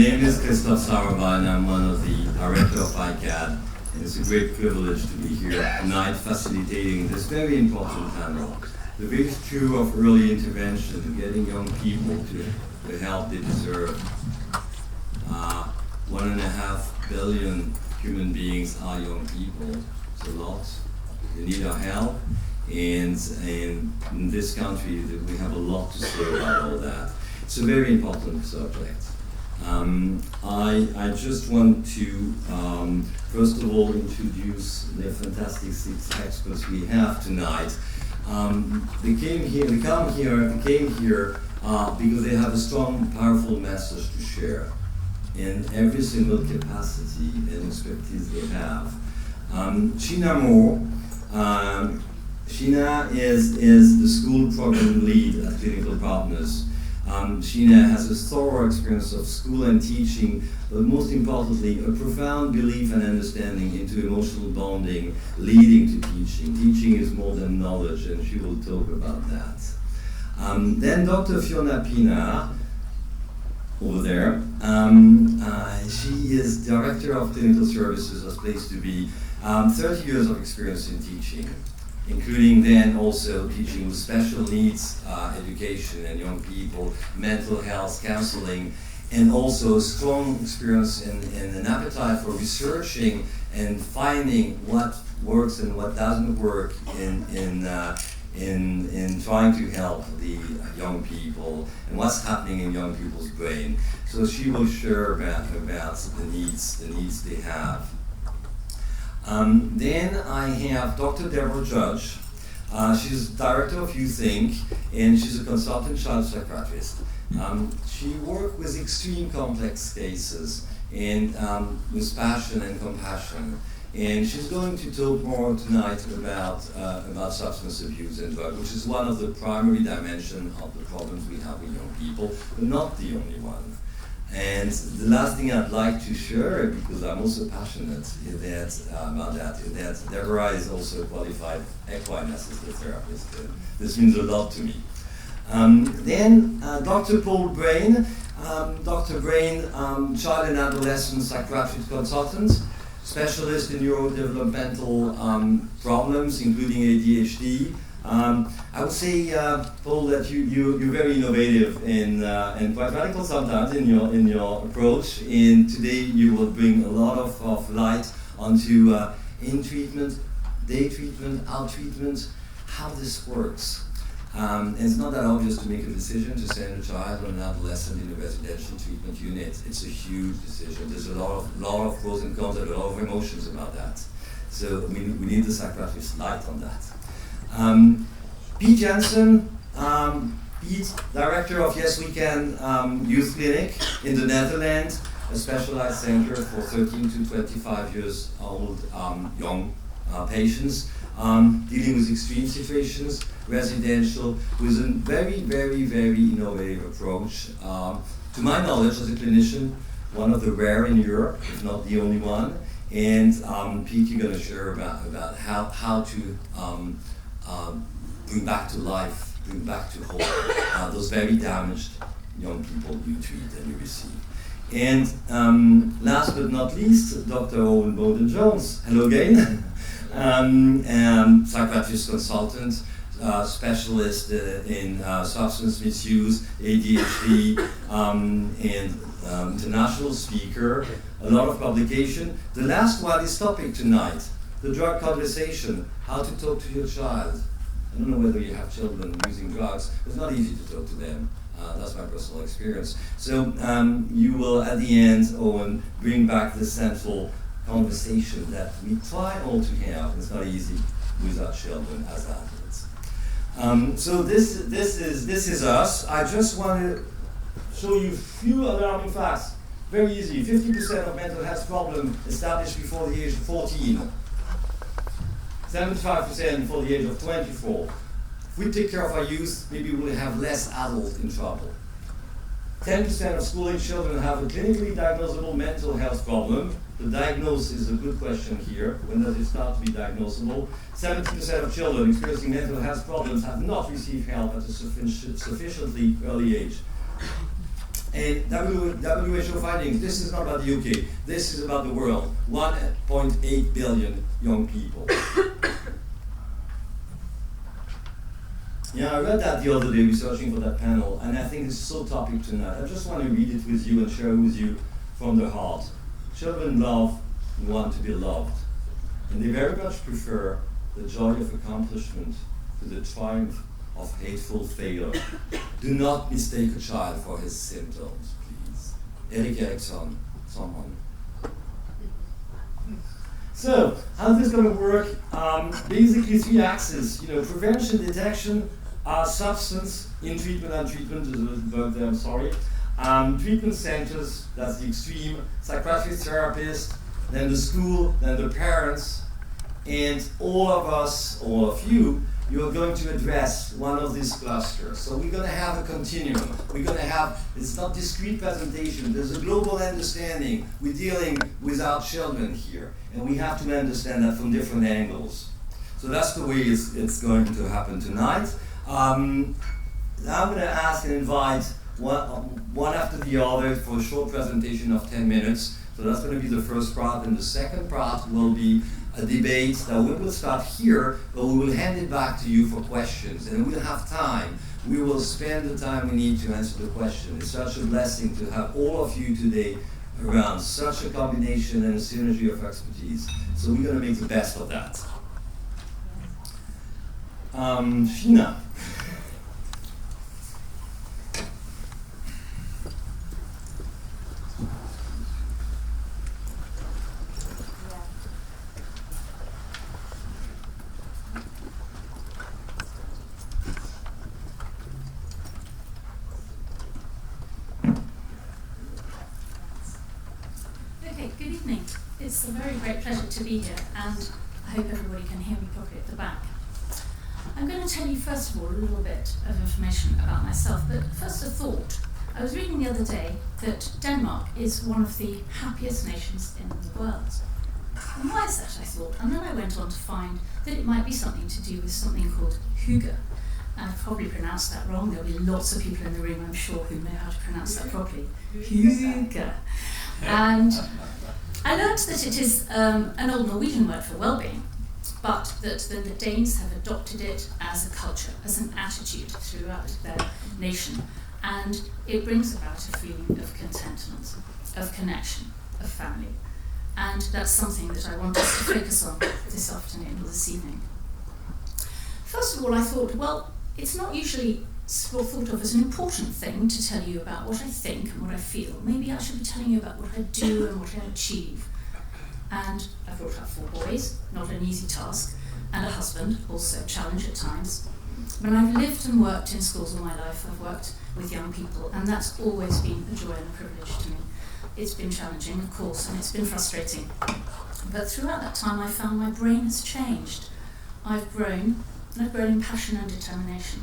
name is Christoph Sauerwein, and I'm one of the director of iCAAD, and it's a great privilege to be here tonight facilitating this very important panel. The virtue of early intervention, getting young people to the help they deserve. 1.5 billion human beings are young people. It's a lot. They need our help, and in this country we have a lot to say about all that. It's a very important subject. I just want to first of all introduce the fantastic 6 experts we have tonight. They came here because they have a strong, powerful message to share in every single capacity and expertise they have. Sheena is the school program lead at Clinical Partners. Sheena has a thorough experience of school and teaching, but most importantly, a profound belief and understanding into emotional bonding leading to teaching. Teaching is more than knowledge, and she will talk about that. Then Dr. Fiona Pienaar, over there. She is Director of Clinical Services as Place to Be. 30 years of experience in teaching, including then also teaching with special needs education and young people, mental health, counseling, and also a strong experience in an appetite for researching and finding what works and what doesn't work in trying to help the young people and what's happening in young people's brain. So she will share about the needs they have. Then I have Dr. Deborah Judge. She's director of You Think, and she's a consultant child psychiatrist. She worked with extreme complex cases and with passion and compassion. And she's going to talk more tonight about substance abuse and drug, which is one of the primary dimensions of the problems we have with young people, but not the only one. And the last thing I'd like to share, because I'm also passionate about that, is that Deborah is also a qualified equine assisted therapist. This means a lot to me. Then Dr. Paul Brain. Dr. Brain, child and adolescent psychiatric consultant, specialist in neurodevelopmental problems, including ADHD. I would say, Paul, that you're very innovative and quite radical sometimes in your approach. And today you will bring a lot of light onto in-treatment, day treatment, out-treatment, how this works. And it's not that obvious to make a decision to send a child or an adolescent in a residential treatment unit. It's a huge decision. There's a lot of pros and cons, and a lot of emotions about that. So we need the psychiatrist's light on that. Piet Jansen, Piet, director of Yes We Can Youth Clinic in the Netherlands, a specialized center for 13 to 25 years old young patients, dealing with extreme situations, residential, with a very, very, very innovative approach. To my knowledge, as a clinician, one of the rare in Europe, if not the only one. And Piet, you're going to share about how to bring back to life, bring back to hope those very damaged young people you treat and you receive. And last but not least, Dr. Owen Bowden-Jones. Hello again. Psychiatrist consultant, specialist in substance misuse, ADHD, and international speaker, a lot of publication. The last one is topic tonight, the drug conversation, how to talk to your child. I don't know whether you have children using drugs, it's not easy to talk to them. That's my personal experience. So you will, at the end, Owen, bring back the central conversation that we try all to have. It's not easy with our children as adults. So this is us. I just want to show you a few alarming facts. Very easy. 50% of mental health problems established before the age of 14. 75% before the age of 24. If we take care of our youth, maybe we'll have less adults in trouble. 10% of school-age children have a clinically diagnosable mental health problem. The diagnosis is a good question here. When does it start to be diagnosable? 70% of children experiencing mental health problems have not received help at a sufficiently early age. And WHO findings, this is not about the UK, this is about the world. 1.8 billion young people. Yeah, I read that the other day researching for that panel, and I think it's so topic tonight. I just want to read it with you and share it with you from the heart. Children love and want to be loved, and they very much prefer the joy of accomplishment to the triumph of hateful failure. Do not mistake a child for his symptoms, please. Erik Erikson, someone. So, how's this going to work? Basically 3 axes, prevention, detection, substance in treatment and treatment, there's a verb there, I'm sorry. Treatment centers, that's the extreme, psychiatrist, therapist, then the school, then the parents, and all of us, all of you, you're going to address one of these clusters. So we're going to have a continuum. We're going to have, it's not discrete presentation, there's a global understanding. We're dealing with our children here, and we have to understand that from different angles. So that's the way it's going to happen tonight. I'm going to ask and invite one after the other for a short presentation of 10 minutes. So that's going to be the first part, and the second part will be a debate that we will start here, but we will hand it back to you for questions, and we'll have time. We will spend the time we need to answer the question. It's such a blessing to have all of you today around, such a combination and a synergy of expertise. So we're going to make the best of that. Sheena. It's a very great pleasure to be here, and I hope everybody can hear me properly at the back. I'm going to tell you first of all a little bit of information about myself, but first a thought. I was reading the other day that Denmark is one of the happiest nations in the world. And why is that, I thought? And then I went on to find that it might be something to do with something called hygge. I've probably pronounced that wrong. There'll be lots of people in the room, I'm sure, who know how to pronounce that properly. Hygge. And I learned that it is an old Norwegian word for well-being, but that the Danes have adopted it as a culture, as an attitude throughout their nation, and it brings about a feeling of contentment, of connection, of family, and that's something that I want us to focus on this afternoon or this evening. First of all, I thought, well, it's not usually thought of as an important thing to tell you about what I think and what I feel. Maybe I should be telling you about what I do and what I achieve. And I brought up 4 boys, not an easy task, and a husband, also a challenge at times. But I've lived and worked in schools all my life. I've worked with young people, and that's always been a joy and a privilege to me. It's been challenging, of course, and it's been frustrating. But throughout that time, I found my brain has changed. I've grown, and I've grown in passion and determination.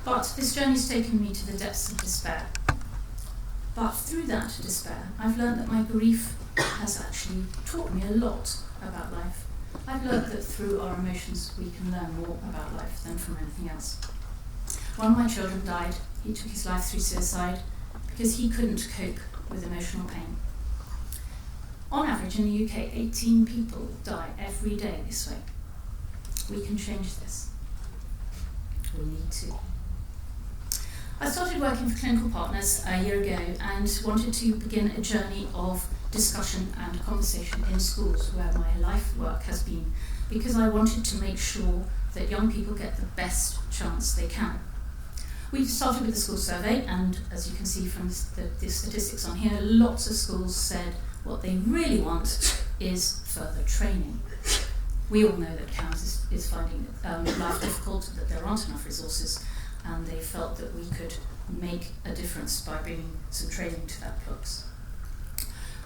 But this journey's taken me to the depths of despair. But through that despair, I've learned that my grief has actually taught me a lot about life. I've learned that through our emotions we can learn more about life than from anything else. One of my children died. He took his life through suicide because he couldn't cope with emotional pain. On average in the UK, 18 people die every day this way. We can change this. We need to. I started working for Clinical Partners a year ago and wanted to begin a journey of discussion and conversation in schools where my life work has been, because I wanted to make sure that young people get the best chance they can. We started with a school survey, and as you can see from the statistics on here, lots of schools said what they really want is further training. We all know that CAMS is finding life difficult, that there aren't enough resources, and they felt that we could make a difference by bringing some training to that flux.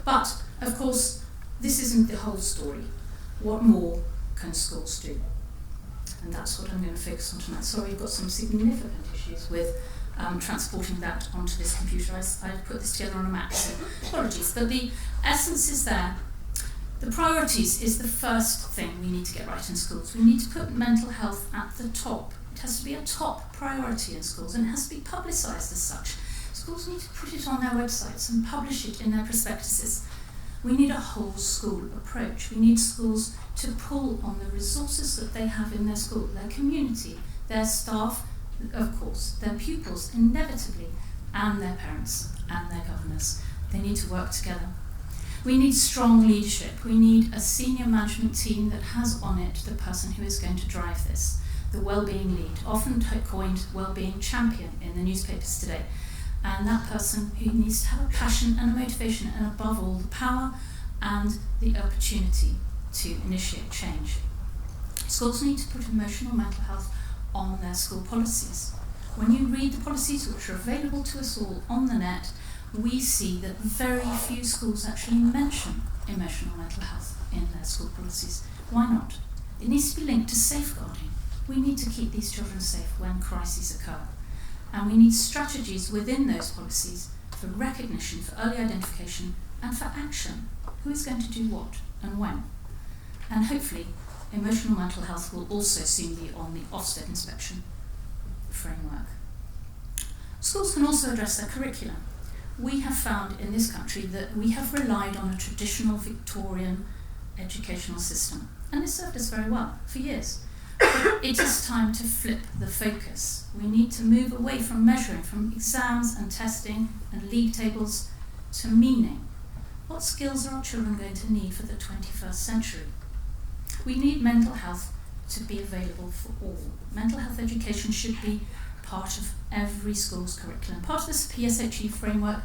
But, of course, this isn't the whole story. What more can schools do? And that's what I'm going to focus on tonight. Sorry, we've got some significant issues with transporting that onto this computer. I put this together on a map, so apologies. But the essence is there. The priorities is the first thing we need to get right in schools. We need to put mental health at the top. It has to be a top priority in schools, and it has to be publicised as such. Schools need to put it on their websites and publish it in their prospectuses. We need a whole school approach. We need schools to pull on the resources that they have in their school, their community, their staff, of course, their pupils, inevitably, and their parents and their governors. They need to work together. We need strong leadership. We need a senior management team that has on it the person who is going to drive this, the well-being lead, often coined well-being champion in the newspapers today. And that person who needs to have a passion and a motivation and above all the power and the opportunity to initiate change. Schools need to put emotional mental health on their school policies. When you read the policies which are available to us all on the net, we see that very few schools actually mention emotional mental health in their school policies. Why not? It needs to be linked to safeguarding. We need to keep these children safe when crises occur. And we need strategies within those policies for recognition, for early identification, and for action. Who is going to do what and when? And hopefully, emotional mental health will also soon be on the Ofsted inspection framework. Schools can also address their curriculum. We have found in this country that we have relied on a traditional Victorian educational system, and it served us very well for years. But it is time to flip the focus. We need to move away from measuring, from exams and testing and league tables, to meaning. What skills are our children going to need for the 21st century? We need mental health to be available for all. Mental health education should be part of every school's curriculum. Part of this PSHE framework,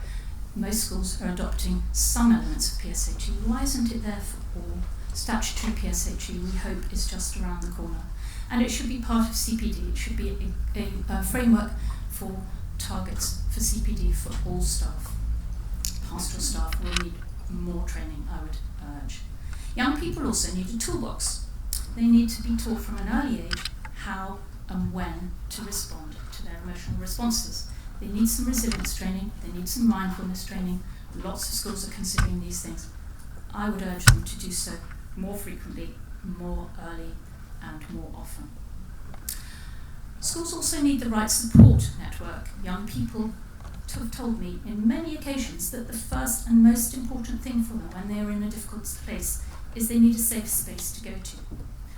most schools are adopting some elements of PSHE. Why isn't it there for all? Statutory PSHE, we hope, is just around the corner. And it should be part of CPD. It should be a framework for targets for CPD for all staff. Pastoral staff will need more training, I would urge. Young people also need a toolbox. They need to be taught from an early age how and when to respond to their emotional responses. They need some resilience training, they need some mindfulness training. Lots of schools are considering these things. I would urge them to do so more frequently, more early, and more often. Schools also need the right support network. Young people have told me in many occasions that the first and most important thing for them when they are in a difficult place is they need a safe space to go to.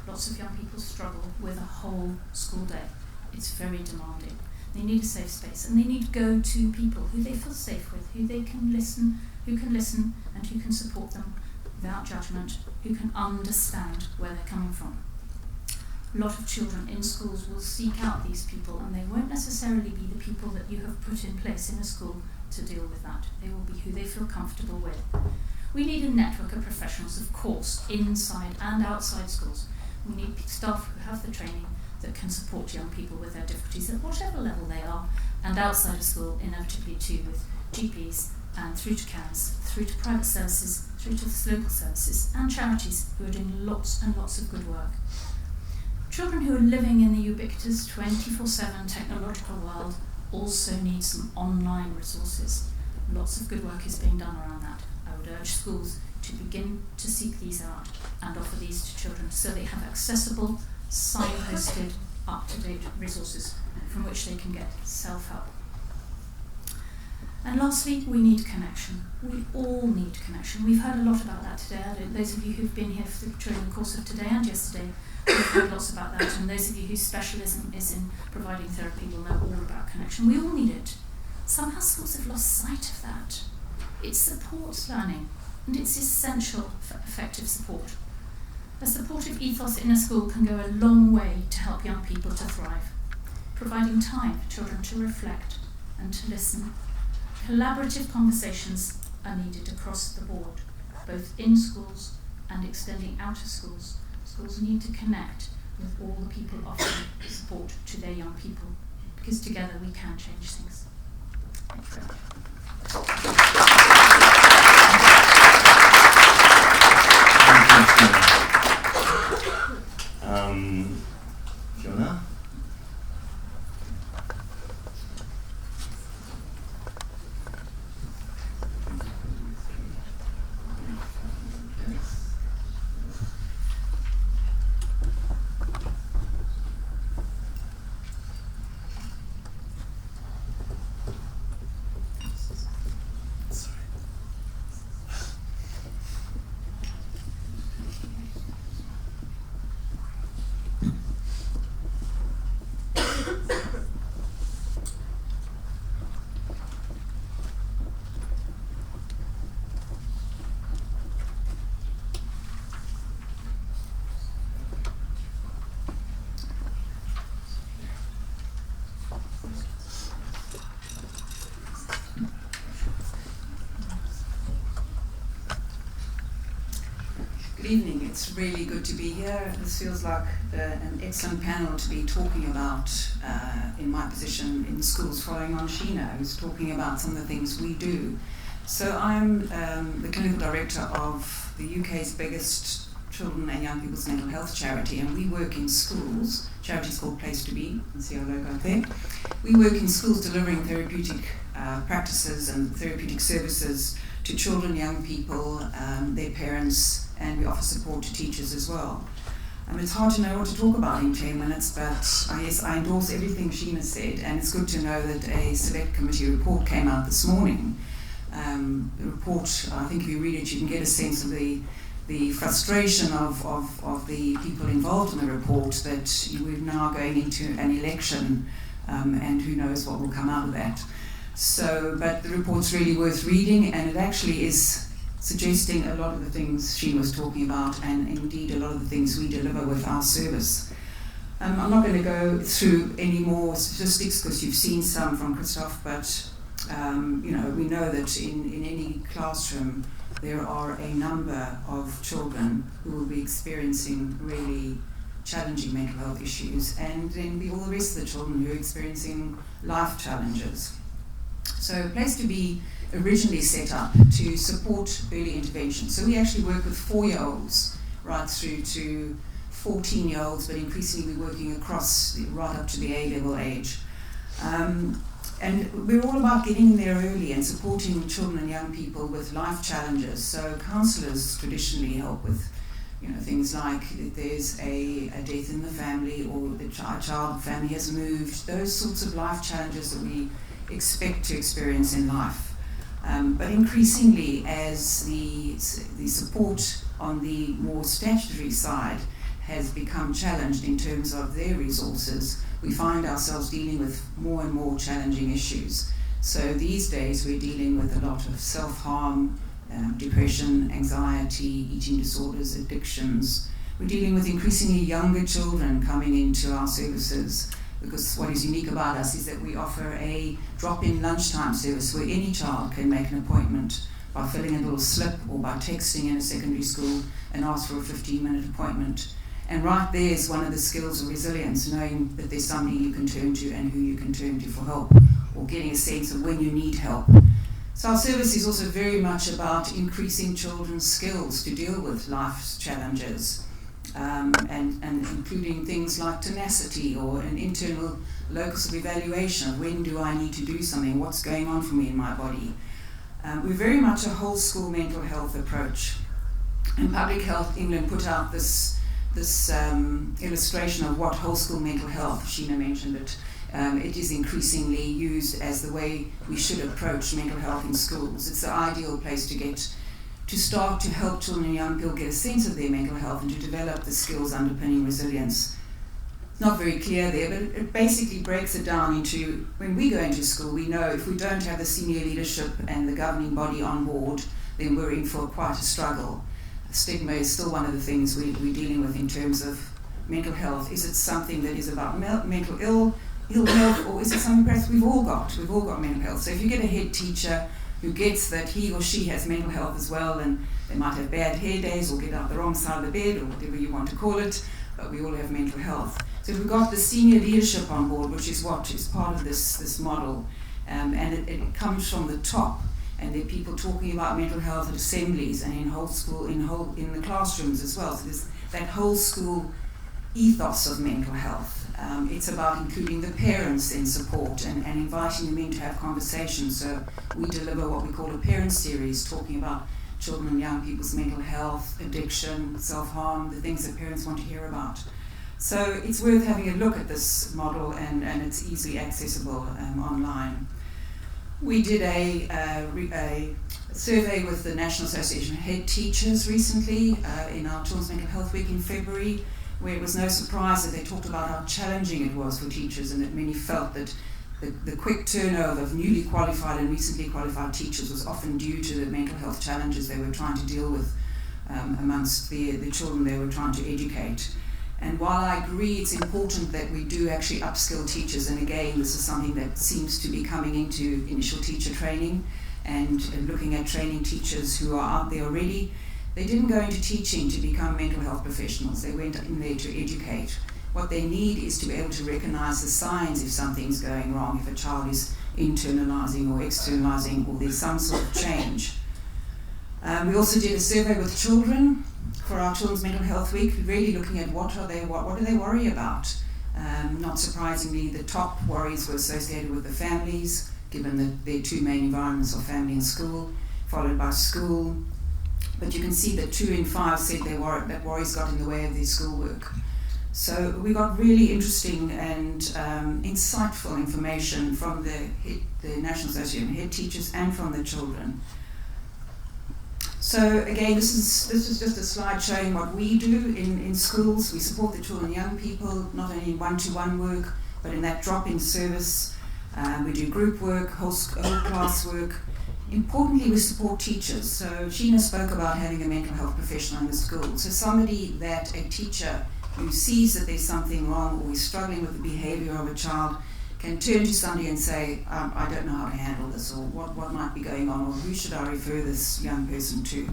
Lots of young people struggle with a whole school day. It's very demanding. They need a safe space, and they need go-to people who they feel safe with, who can listen and who can support them without judgment, who can understand where they're coming from. A lot of children in schools will seek out these people, and they won't necessarily be the people that you have put in place in a school to deal with that. They will be who they feel comfortable with. We need a network of professionals, of course, inside and outside schools. We need staff who have the training that can support young people with their difficulties at whatever level they are, and outside of school, inevitably too, with GPs and through to CAMs, through to private services, through to local services, and charities who are doing lots and lots of good work. Children who are living in the ubiquitous 24/7 technological world also need some online resources. Lots of good work is being done around that. I would urge schools to begin to seek these out and offer these to children so they have accessible, signposted, up-to-date resources from which they can get self-help. And lastly, we need connection. We all need connection. We've heard a lot about that today. Those of you who've been here during the course of today and yesterday, we've heard lots about that. And those of you whose specialism is in providing therapy will know all about connection. We all need it. Somehow schools have lost sight of that. It supports learning, and it's essential for effective support. A supportive ethos in a school can go a long way to help young people to thrive, providing time for children to reflect and to listen. Collaborative conversations are needed across the board, both in schools and extending out of schools. Schools need to connect with all the people offering support to their young people, because together we can change things. Thank you very much. Fiona? evening. It's really good to be here. This feels like an excellent panel to be talking about in my position in schools, following on Sheena, who's talking about some of the things we do. So I'm the clinical director of the UK's biggest children and young people's mental health charity, and we work in schools. Charity's called Place to Be. You can see our logo up there. We work in schools delivering therapeutic practices and therapeutic services to children, young people, their parents, and we offer support to teachers as well. It's hard to know what to talk about in 10 minutes, but I endorse everything Sheena said, and it's good to know that a select committee report came out this morning. The report, I think if you read it, you can get a sense of the frustration of the people involved in the report that we're now going into an election, and who knows what will come out of that. So, but the report's really worth reading, and it actually is suggesting a lot of the things she was talking about, and indeed a lot of the things we deliver with our service. I'm not going to go through any more statistics because you've seen some from Christoph, but we know that in any classroom there are a number of children who will be experiencing really challenging mental health issues, and then all the rest of the children who are experiencing life challenges. So Place to Be originally set up to support early intervention. So we actually work with 4-year-olds right through to 14-year-olds, but increasingly we're working across right up to the A-level age. And we're all about getting in there early and supporting children and young people with life challenges. So counsellors traditionally help with things like if there's a death in the family, or the child family has moved, those sorts of life challenges that we expect to experience in life. But increasingly, as the support on the more statutory side has become challenged in terms of their resources, we find ourselves dealing with more and more challenging issues. So these days we're dealing with a lot of self-harm, depression, anxiety, eating disorders, addictions. We're dealing with increasingly younger children coming into our services, because what is unique about us is that we offer a drop-in lunchtime service where any child can make an appointment by filling a little slip or by texting in a secondary school and ask for a 15-minute appointment. And right there is one of the skills of resilience, knowing that there's somebody you can turn to and who you can turn to for help, or getting a sense of when you need help. So our service is also very much about increasing children's skills to deal with life's challenges, and including things like tenacity or an internal locus of evaluation of when do I need to do something, what's going on for me in my body. We're very much a whole school mental health approach. And Public Health England put out this illustration of what whole school mental health, Sheena mentioned it, it is increasingly used as the way we should approach mental health in schools. It's the ideal place to start to help children and young people get a sense of their mental health and to develop the skills underpinning resilience. It's not very clear there, but it basically breaks it down into, when we go into school, we know if we don't have the senior leadership and the governing body on board, then we're in for quite a struggle. Stigma is still one of the things we're dealing with in terms of mental health. Is it something that is about mental ill health, or is it something perhaps we've all got mental health? So if you get a head teacher who gets that he or she has mental health as well, and they might have bad hair days or get out the wrong side of the bed or whatever you want to call it, but we all have mental health. So if we've got the senior leadership on board, which is what is part of this model, and it comes from the top, and there are people talking about mental health at assemblies and in whole school, in the classrooms as well. So there's that whole school ethos of mental health. It's about including the parents in support and inviting them in to have conversations. So we deliver what we call a parent series, talking about children and young people's mental health, addiction, self-harm, the things that parents want to hear about. So it's worth having a look at this model, and it's easily accessible online. We did a survey with the National Association of Head Teachers recently in our Children's Mental Health Week in February, where it was no surprise that they talked about how challenging it was for teachers, and that many felt that the quick turnover of newly qualified and recently qualified teachers was often due to the mental health challenges they were trying to deal with amongst the children they were trying to educate. And while I agree it's important that we do actually upskill teachers, and again this is something that seems to be coming into initial teacher training and looking at training teachers who are out there already, They didn't go into teaching to become mental health professionals. They went in there to educate. What they need is to be able to recognize the signs if something's going wrong, if a child is internalizing or externalizing, or there's some sort of change. We also did a survey with children for our Children's Mental Health Week, really looking at what do they worry about. Not surprisingly, the top worries were associated with the families, given that their two main environments are family and school, followed by school. But you can see that 2 in 5 said that worries got in the way of their schoolwork. So we got really interesting and insightful information from the National Association of Head Teachers and from the children. So again, this is just a slide showing what we do in schools. We support the children and young people, not only in one-to-one work, but in that drop-in service. We do group work, whole class work. Importantly, we support teachers. So Sheena spoke about having a mental health professional in the school. So somebody that a teacher who sees that there's something wrong or is struggling with the behavior of a child can turn to somebody and say, I don't know how to handle this, or what might be going on, or who should I refer this young person to.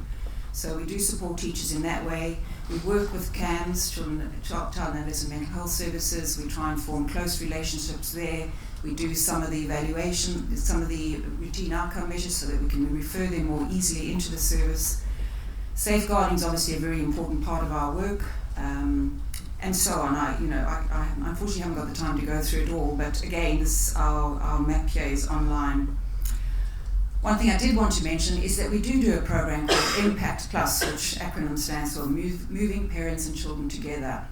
So we do support teachers in that way. We work with CAMS, Child and Adolescent Mental Health Services. We try and form close relationships there. We do some of the evaluation, some of the routine outcome measures so that we can refer them more easily into the service. Safeguarding is obviously a very important part of our work. And so on. I unfortunately haven't got the time to go through it all, but again, our map here is online. One thing I did want to mention is that we do a program called Impact Plus, which acronym stands for Moving Parents and Children Together.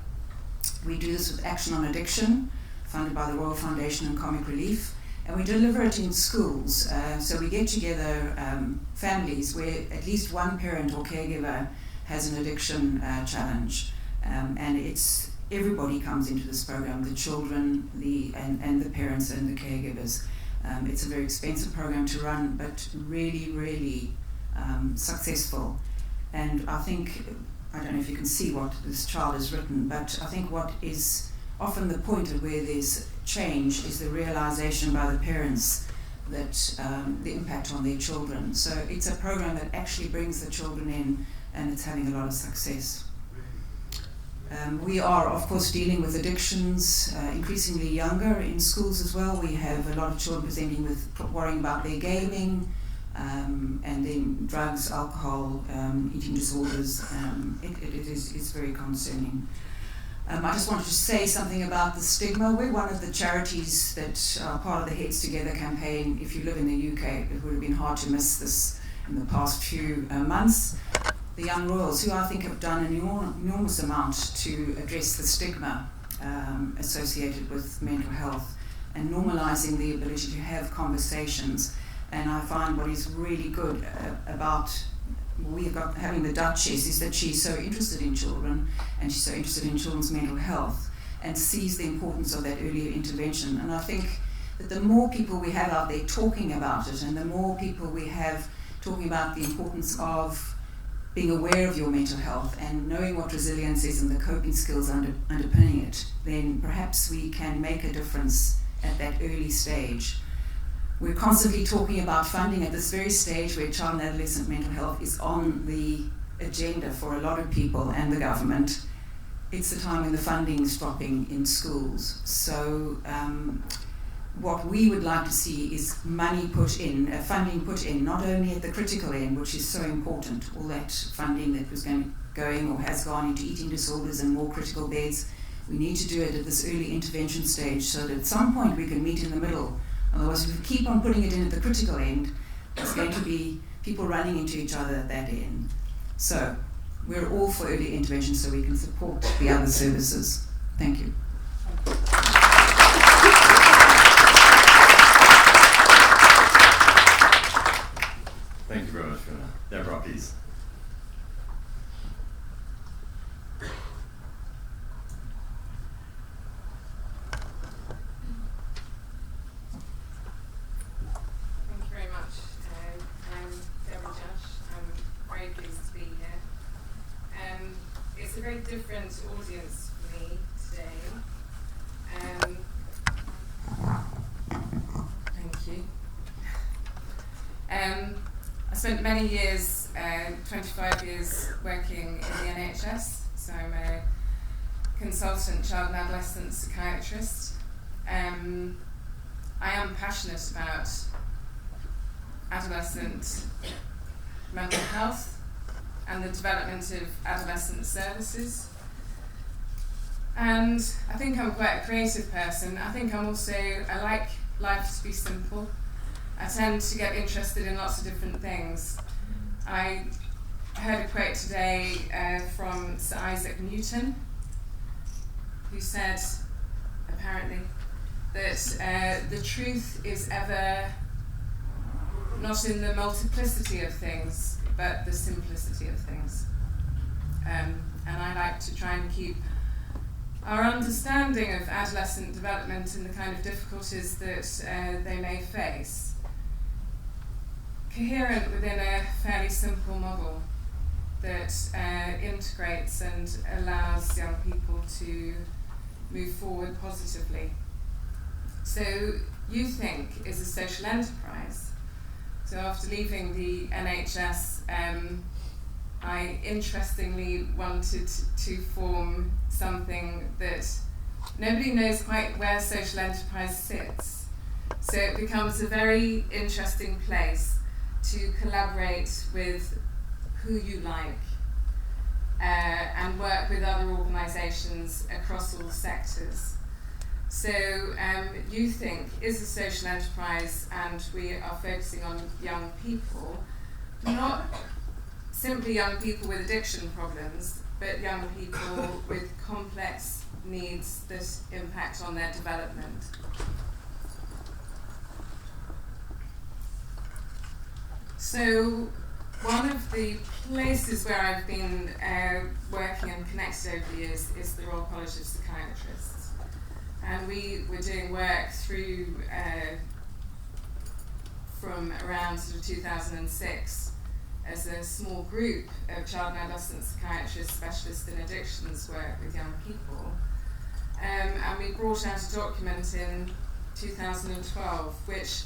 We do this with Action on Addiction, funded by the Royal Foundation and Comic Relief, and we deliver it in schools. So we get together families where at least one parent or caregiver has an addiction challenge. And it's everybody comes into this program, the children, and the parents and the caregivers. It's a very expensive program to run, but really, really successful. And I think, I don't know if you can see what this child has written, but I think what is often the point of where there's change is the realization by the parents that the impact on their children. So it's a program that actually brings the children in, and it's having a lot of success. We are, of course, dealing with addictions, increasingly younger in schools as well. We have a lot of children presenting with worrying about their gaming, and then drugs, alcohol, eating disorders. It's very concerning. I just wanted to say something about the stigma. We're one of the charities that are part of the Heads Together campaign. If you live in the UK, it would have been hard to miss this in the past few months. The Young Royals, who I think have done an enormous amount to address the stigma associated with mental health and normalising the ability to have conversations. And I find what is really good about having the Duchess is that she's so interested in children, and she's so interested in children's mental health and sees the importance of that earlier intervention. And I think that the more people we have out there talking about it, and the more people we have talking about the importance of being aware of your mental health and knowing what resilience is and the coping skills underpinning it, then perhaps we can make a difference at that early stage. We're constantly talking about funding at this very stage where child and adolescent mental health is on the agenda for a lot of people and the government. It's the time when the funding is dropping in schools. So what we would like to see is funding put in, not only at the critical end, which is so important, all that funding that was going or has gone into eating disorders and more critical beds. We need to do it at this early intervention stage so that at some point we can meet in the middle. Otherwise, if we keep on putting it in at the critical end, there's going to be people running into each other at that end. So we're all for early intervention so we can support the other services. Thank you. Thank you very much, Fiona. Deborah, please. Thank you very much. I'm Deborah Josh. I'm very pleased to be here. It's a very different audience for me today. Thank you. I spent many years 25 years working in the NHS, so I'm a consultant child and adolescent psychiatrist. I am passionate about adolescent mental health and the development of adolescent services. And I think I'm quite a creative person. I think I like life to be simple. I tend to get interested in lots of different things. I heard a quote today from Sir Isaac Newton, who said, apparently, that the truth is ever not in the multiplicity of things, but the simplicity of things. And I like to try and keep our understanding of adolescent development and the kind of difficulties that they may face coherent within a fairly simple model that integrates and allows young people to move forward positively. So YouthInc is a social enterprise. So after leaving the NHS, I interestingly wanted to form something that nobody knows quite where social enterprise sits. So it becomes a very interesting place to collaborate with who you like and work with other organisations across all sectors. So YouthInc is a social enterprise, and we are focusing on young people, not simply young people with addiction problems, but young people with complex needs that impact on their development. So one of the places where I've been working and connected over the years is the Royal College of Psychiatrists. And we were doing work through from around sort of 2006 as a small group of child and adolescent psychiatrists specialists in addictions work with young people. And we brought out a document in 2012, which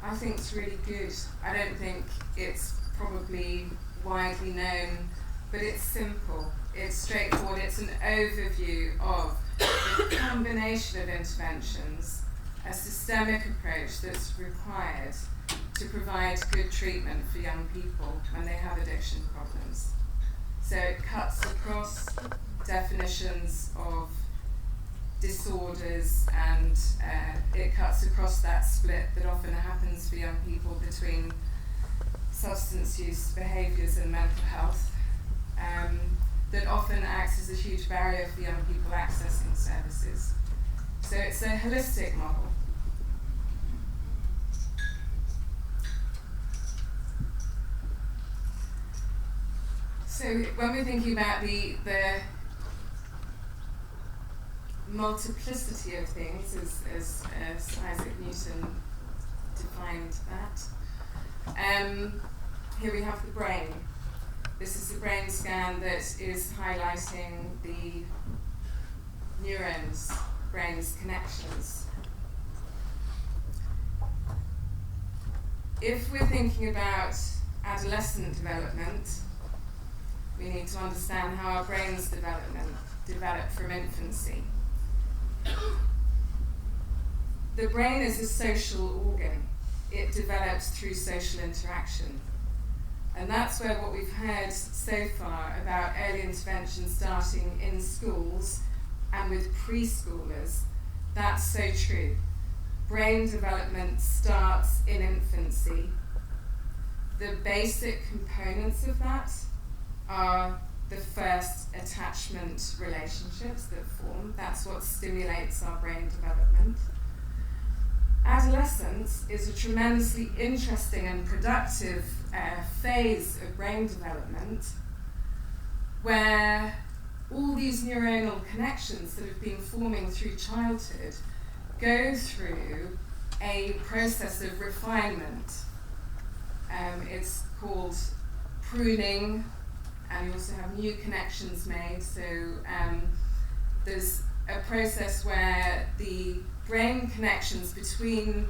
I think is really good. I don't think it's probably widely known, but it's simple, it's straightforward, it's an overview of the combination of interventions, a systemic approach that's required to provide good treatment for young people when they have addiction problems. So it cuts across definitions of disorders, and it cuts across that split that often happens for young people between substance use behaviours and mental health, that often acts as a huge barrier for young people accessing services. So it's a holistic model. So when we're thinking about the multiplicity of things, as Isaac Newton defined that, here we have the brain. This is the brain scan that is highlighting the neurons, brain's connections. If we're thinking about adolescent development, we need to understand how our brains develop from infancy. The brain is a social organ. It develops through social interaction. And that's where what we've heard so far about early intervention starting in schools and with preschoolers, that's so true. Brain development starts in infancy. The basic components of that are the first attachment relationships that form. That's what stimulates our brain development. Adolescence is a tremendously interesting and productive phase of brain development where all these neuronal connections that have been forming through childhood go through a process of refinement. It's called pruning, and you also have new connections made. So there's a process where the brain connections between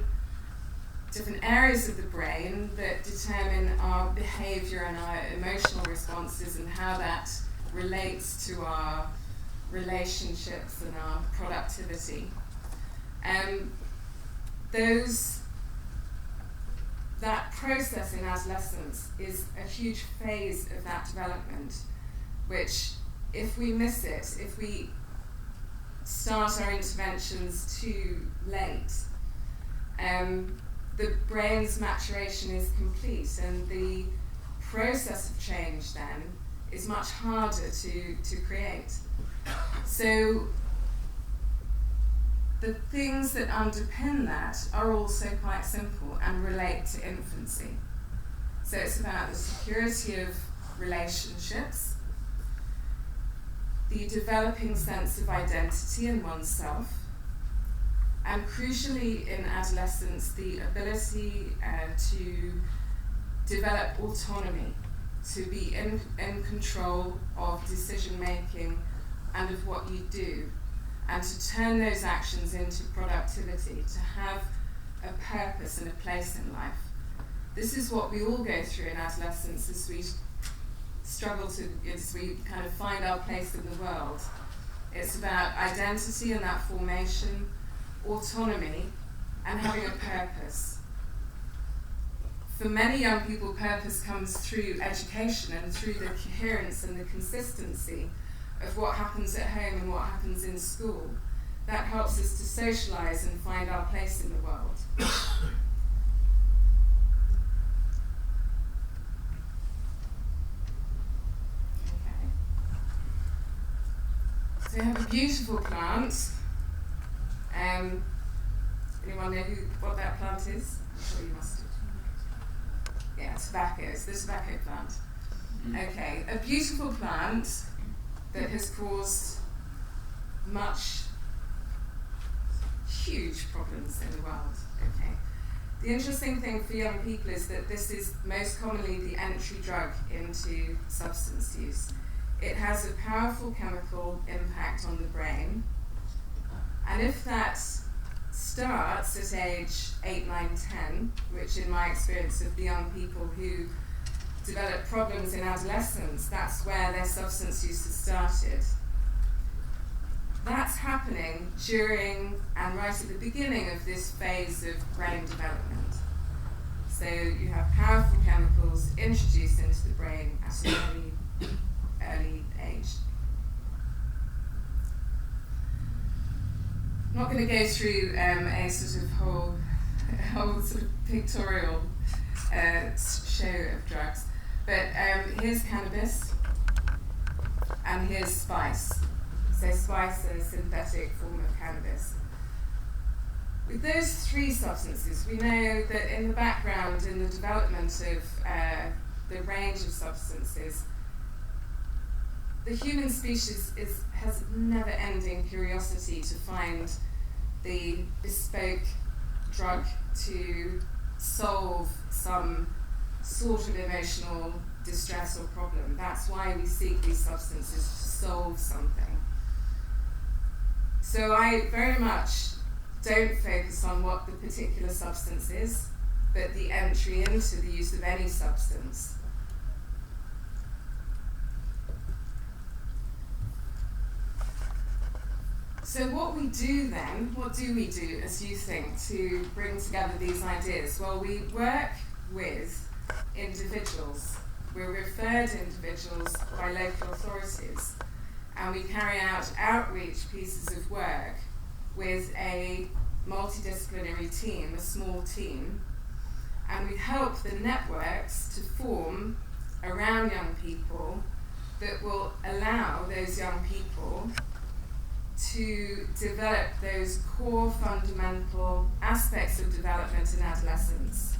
different areas of the brain that determine our behaviour and our emotional responses and how that relates to our relationships and our productivity. That process in adolescence is a huge phase of that development, which, if we miss it, if we start our interventions too late, the brain's maturation is complete, and the process of change then is much harder to create. So the things that underpin that are also quite simple and relate to infancy. So it's about the security of relationships, the developing sense of identity in oneself, and crucially in adolescence, the ability to develop autonomy, to be in control of decision making and of what you do, and to turn those actions into productivity, to have a purpose and a place in life. This is what we all go through in adolescence as we struggle to, as we kind of find our place in the world. It's about identity and that formation, autonomy, and having a purpose. For many young people, purpose comes through education and through the coherence and the consistency of what happens at home and what happens in school. That helps us to socialise and find our place in the world. Okay. So we have a beautiful plant. Anyone know what that plant is? I'm sure you must do. Yeah, tobacco. It's the tobacco plant. Okay, a beautiful plant that has caused huge problems in the world. Okay. The interesting thing for young people is that this is most commonly the entry drug into substance use. It has a powerful chemical impact on the brain, and if that starts at age 8, 9, 10, which in my experience of the young people who develop problems in adolescence, that's where their substance use has started. That's happening during and right at the beginning of this phase of brain development. So you have powerful chemicals introduced into the brain at an early age. I'm not going to go through a sort of whole sort of pictorial show of drugs, but here's cannabis and here's spice. So spice is a synthetic form of cannabis. With those three substances, we know that in the background, in the development of the range of substances, the human species has never-ending curiosity to find the bespoke drug to solve some sort of emotional distress or problem. That's why we seek these substances, to solve something. So I very much don't focus on what the particular substance is, but the entry into the use of any substance. So what do we do as you think to bring together these ideas? Well, we work with individuals. We're referred individuals by local authorities, and we carry out outreach pieces of work with a multidisciplinary team, a small team, and we help the networks to form around young people that will allow those young people to develop those core fundamental aspects of development in adolescence: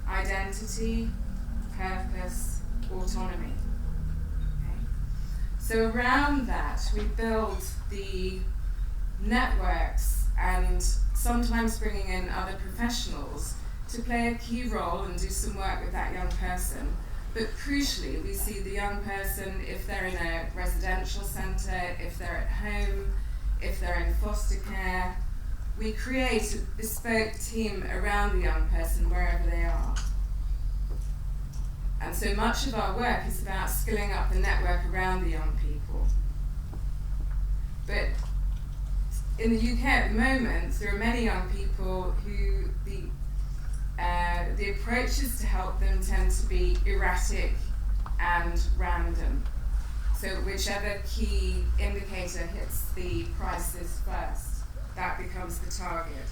identity, purpose, autonomy. Okay. So around that, we build the networks and sometimes bringing in other professionals to play a key role and do some work with that young person. But crucially, we see the young person if they're in a residential centre, if they're at home, if they're in foster care, we create a bespoke team around the young person wherever they are. And so much of our work is about skilling up the network around the young people. But in the UK at the moment, there are many young people who the approaches to help them tend to be erratic and random. So whichever key indicator hits the crisis first, that becomes the target.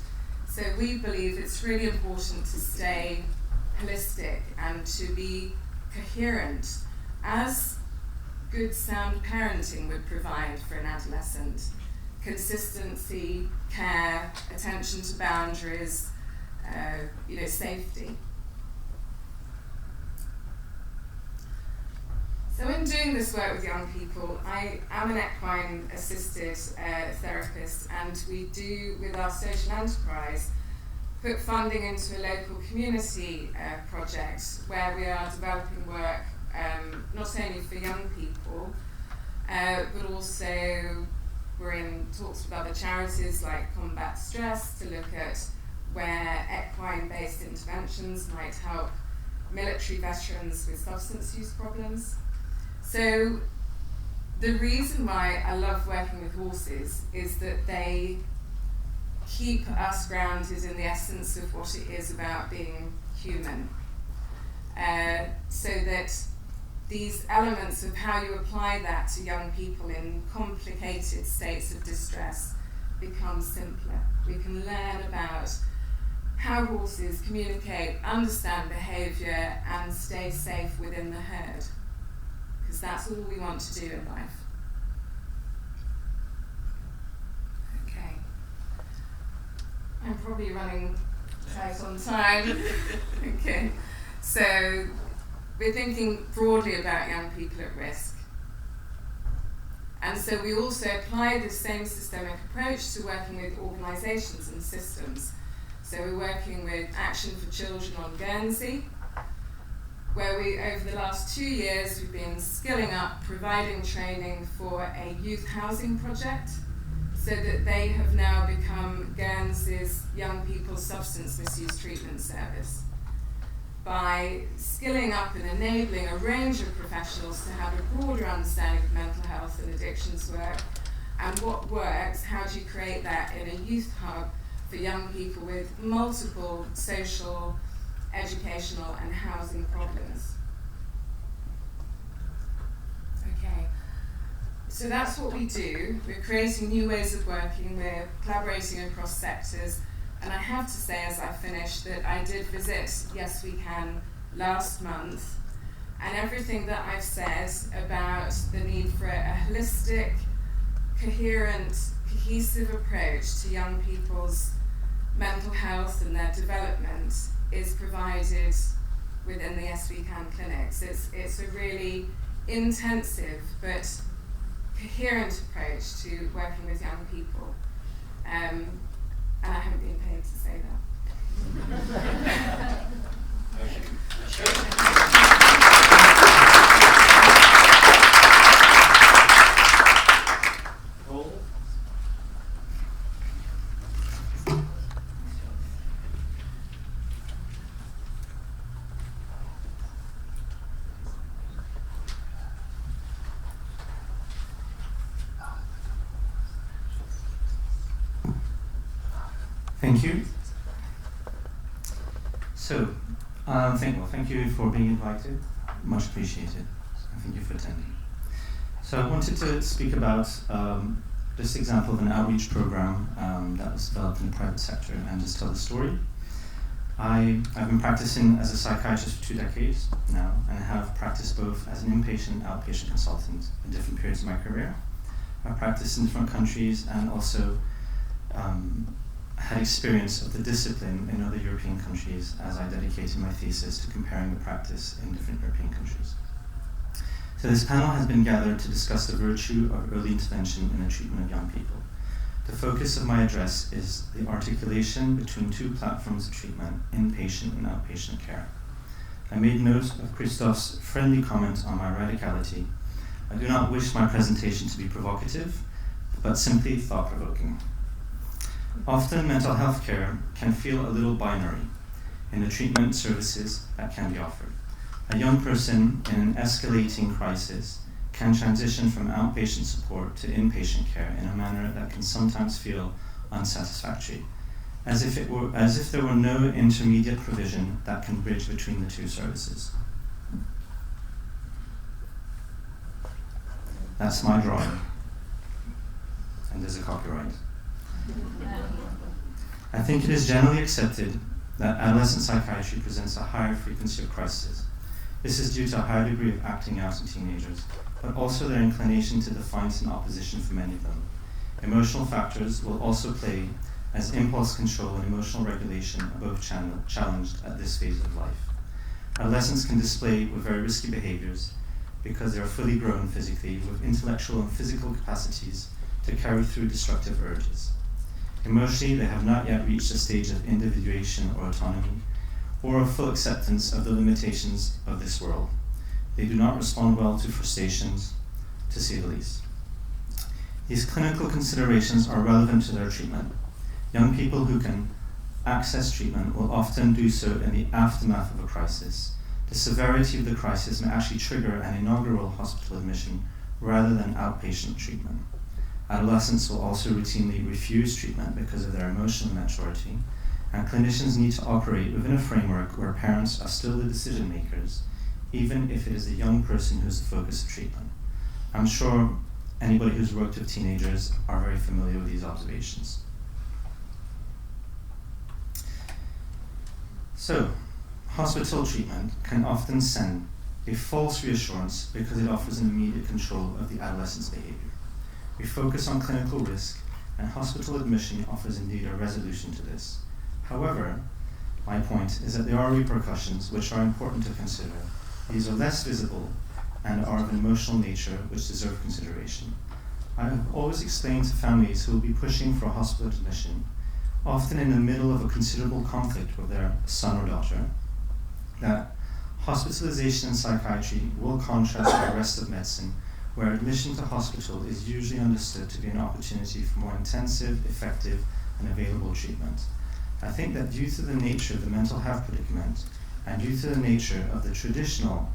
So we believe it's really important to stay holistic and to be coherent, as good sound parenting would provide for an adolescent. Consistency, care, attention to boundaries, safety. So in doing this work with young people, I am an equine assisted therapist, and we do, with our social enterprise, put funding into a local community project where we are developing work not only for young people, but also we're in talks with other charities like Combat Stress to look at where equine-based interventions might help military veterans with substance use problems. So the reason why I love working with horses is that they keep us grounded in the essence of what it is about being human. So that these elements of how you apply that to young people in complicated states of distress become simpler. We can learn about how horses communicate, understand behaviour, and stay safe within the herd. Because that's all we want to do in life. Okay. I'm probably running tight on time. Okay. So we're thinking broadly about young people at risk. And so we also apply the same systemic approach to working with organisations and systems. So we're working with Action for Children on Guernsey, where we, over the last 2 years, we've been skilling up, providing training for a youth housing project, so that they have now become Guernsey's young people's substance misuse treatment service. By skilling up and enabling a range of professionals to have a broader understanding of mental health and addictions work, and what works, how do you create that in a youth hub for young people with multiple social, educational and housing problems. Okay, so that's what we do. We're creating new ways of working, we're collaborating across sectors, and I have to say as I finish that I did visit Yes We Can last month, and everything that I've said about the need for a holistic, coherent, cohesive approach to young people's mental health and their development is provided within the Yes We Can clinics. It's a really intensive but coherent approach to working with young people. And I haven't been paid to say that. Thank you. So, thank you for being invited. Much appreciated. Thank you for attending. So I wanted to speak about this example of an outreach program that was developed in the private sector and just tell the story. I've been practicing as a psychiatrist for 2 decades now, and I have practiced both as an inpatient and outpatient consultant in different periods of my career. I've practiced in different countries and also had experience of the discipline in other European countries as I dedicated my thesis to comparing the practice in different European countries. So this panel has been gathered to discuss the virtue of early intervention in the treatment of young people. The focus of my address is the articulation between 2 platforms of treatment, inpatient and outpatient care. I made note of Christoph's friendly comment on my radicality. I do not wish my presentation to be provocative, but simply thought-provoking. Often mental health care can feel a little binary in the treatment services that can be offered. A young person in an escalating crisis can transition from outpatient support to inpatient care in a manner that can sometimes feel unsatisfactory, as if there were no intermediate provision that can bridge between the two services. That's my drawing, and there's a copyright. I think it is generally accepted that adolescent psychiatry presents a higher frequency of crises. This is due to a higher degree of acting out in teenagers, but also their inclination to defiance and opposition for many of them. Emotional factors will also play, as impulse control and emotional regulation are both challenged at this phase of life. Adolescents can display with very risky behaviors because they are fully grown physically with intellectual and physical capacities to carry through destructive urges. Emotionally, they have not yet reached a stage of individuation or autonomy, or a full acceptance of the limitations of this world. They do not respond well to frustrations, to say the least. These clinical considerations are relevant to their treatment. Young people who can access treatment will often do so in the aftermath of a crisis. The severity of the crisis may actually trigger an inaugural hospital admission rather than outpatient treatment. Adolescents will also routinely refuse treatment because of their emotional maturity, and clinicians need to operate within a framework where parents are still the decision makers, even if it is the young person who is the focus of treatment. I'm sure anybody who's worked with teenagers are very familiar with these observations. So, hospital treatment can often send a false reassurance because it offers an immediate control of the adolescent's behavior. We focus on clinical risk, and hospital admission offers indeed a resolution to this. However, my point is that there are repercussions which are important to consider. These are less visible and are of an emotional nature which deserve consideration. I have always explained to families who will be pushing for a hospital admission, often in the middle of a considerable conflict with their son or daughter, that hospitalization in psychiatry will contrast with the rest of medicine, where admission to hospital is usually understood to be an opportunity for more intensive, effective, and available treatment. I think that due to the nature of the mental health predicament, and due to the nature of the traditional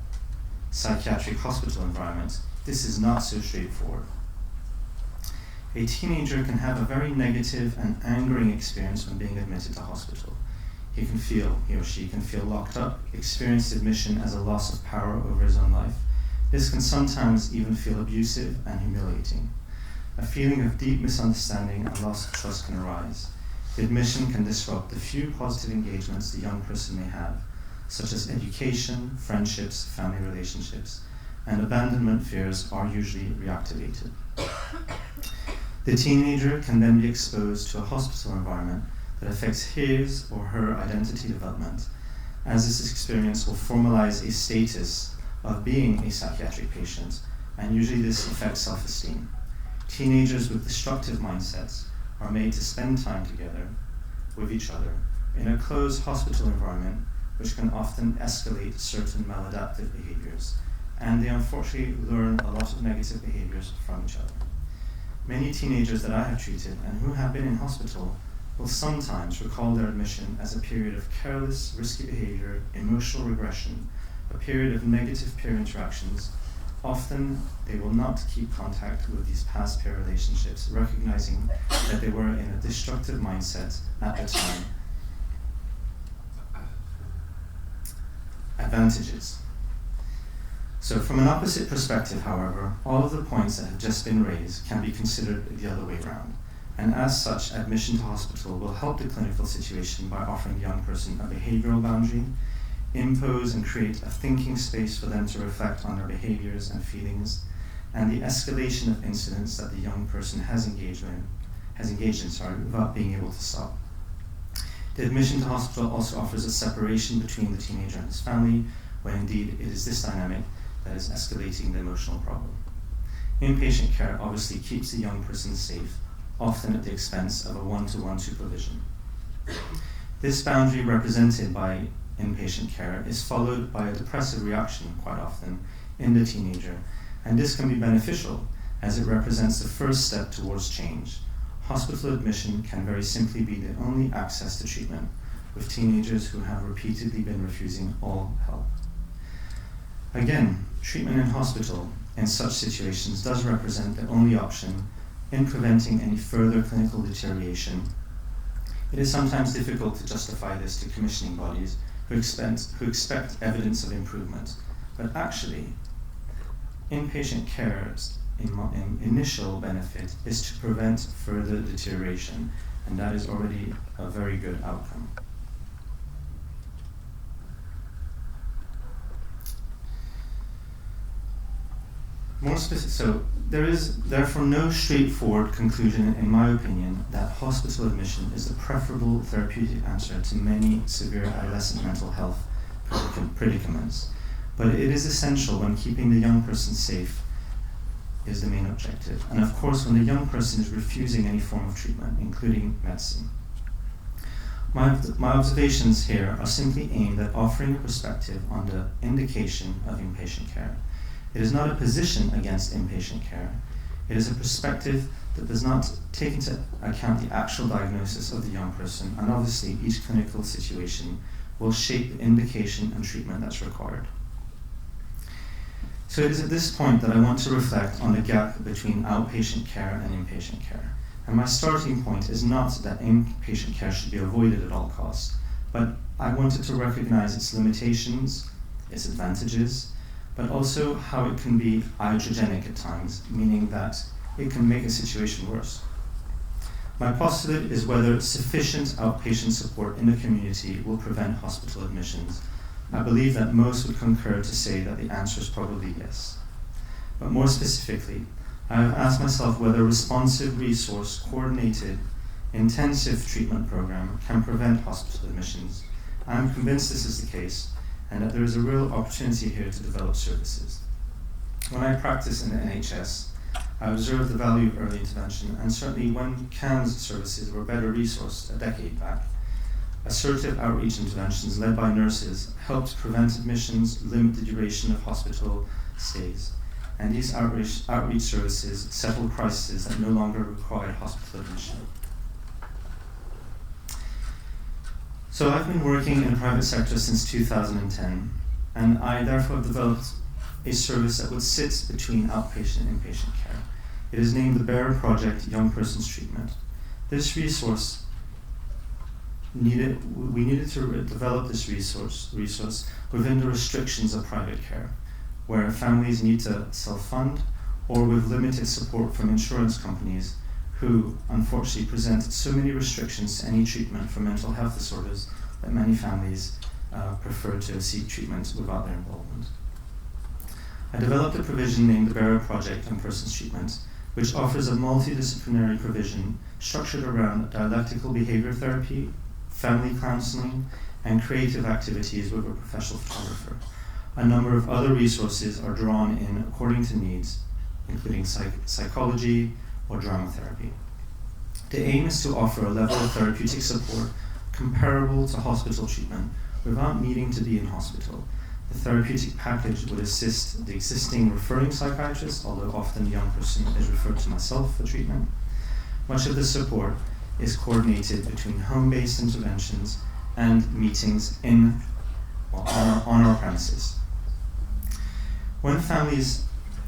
psychiatric hospital environment, this is not so straightforward. A teenager can have a very negative and angering experience when being admitted to hospital. He or she can feel locked up, experience admission as a loss of power over his own life. This can sometimes even feel abusive and humiliating. A feeling of deep misunderstanding and loss of trust can arise. The admission can disrupt the few positive engagements the young person may have, such as education, friendships, family relationships, and abandonment fears are usually reactivated. The teenager can then be exposed to a hospital environment that affects his or her identity development, as this experience will formalize a status of being a psychiatric patient, and usually this affects self-esteem. Teenagers with destructive mindsets are made to spend time together with each other in a closed hospital environment, which can often escalate certain maladaptive behaviors, and they unfortunately learn a lot of negative behaviors from each other. Many teenagers that I have treated and who have been in hospital will sometimes recall their admission as a period of careless, risky behavior, emotional regression, a period of negative peer interactions. Often they will not keep contact with these past peer relationships, recognizing that they were in a destructive mindset at the time. Advantages. So from an opposite perspective, however, all of the points that have just been raised can be considered the other way around. And as such, admission to hospital will help the clinical situation by offering the young person a behavioral boundary, impose and create a thinking space for them to reflect on their behaviors and feelings, and the escalation of incidents that the young person has engaged in, without being able to stop. The admission to hospital also offers a separation between the teenager and his family, when indeed it is this dynamic that is escalating the emotional problem. Inpatient care obviously keeps the young person safe, often at the expense of a one-to-one supervision. This boundary represented by inpatient care is followed by a depressive reaction quite often in the teenager, and this can be beneficial as it represents the first step towards change. hospital admission can very simply be the only access to treatment with teenagers who have repeatedly been refusing all help. Again, treatment in hospital in such situations does represent the only option in preventing any further clinical deterioration. It is sometimes difficult to justify this to commissioning bodies who expect evidence of improvement, but actually, inpatient care's initial benefit is to prevent further deterioration, and that is already a very good outcome. More specific, so there is therefore no straightforward conclusion, in my opinion, that hospital admission is the preferable therapeutic answer to many severe adolescent mental health predicaments. But it is essential when keeping the young person safe is the main objective. And of course, when the young person is refusing any form of treatment, including medicine. My observations here are simply aimed at offering a perspective on the indication of inpatient care. It is not a position against inpatient care. It is a perspective that does not take into account the actual diagnosis of the young person, and obviously each clinical situation will shape the indication and treatment that's required. So it is at this point that I want to reflect on the gap between outpatient care and inpatient care. And my starting point is not that inpatient care should be avoided at all costs, but I wanted to recognize its limitations, its advantages, but also how it can be iatrogenic at times, meaning that it can make a situation worse. My postulate is whether sufficient outpatient support in the community will prevent hospital admissions. I believe that most would concur to say that the answer is probably yes. But more specifically, I have asked myself whether a responsive, resource, coordinated, intensive treatment program can prevent hospital admissions. I am convinced this is the case, and that there is a real opportunity here to develop services. When I practiced in the NHS, I observed the value of early intervention, and certainly when CAN's services were better resourced a decade back, assertive outreach interventions led by nurses helped prevent admissions, limit the duration of hospital stays, and these outreach services settled crises that no longer required hospital admission. So I've been working in the private sector since 2010, and I therefore have developed a service that would sit between outpatient and inpatient care. It is named the Bearer Project Young Persons Treatment. This resource we needed to develop this resource within the restrictions of private care, where families need to self-fund or with limited support from insurance companies who unfortunately presented so many restrictions to any treatment for mental health disorders that many families prefer to seek treatment without their involvement. I developed a provision named the Bearer Project Young Persons Treatment, which offers a multidisciplinary provision structured around dialectical behavior therapy, family counseling, and creative activities with a professional photographer. A number of other resources are drawn in according to needs, including psychology or drama therapy. The aim is to offer a level of therapeutic support comparable to hospital treatment without needing to be in hospital. The therapeutic package would assist the existing referring psychiatrist, although often the young person is referred to myself for treatment. Much of the support is coordinated between home-based interventions and meetings on our premises. When families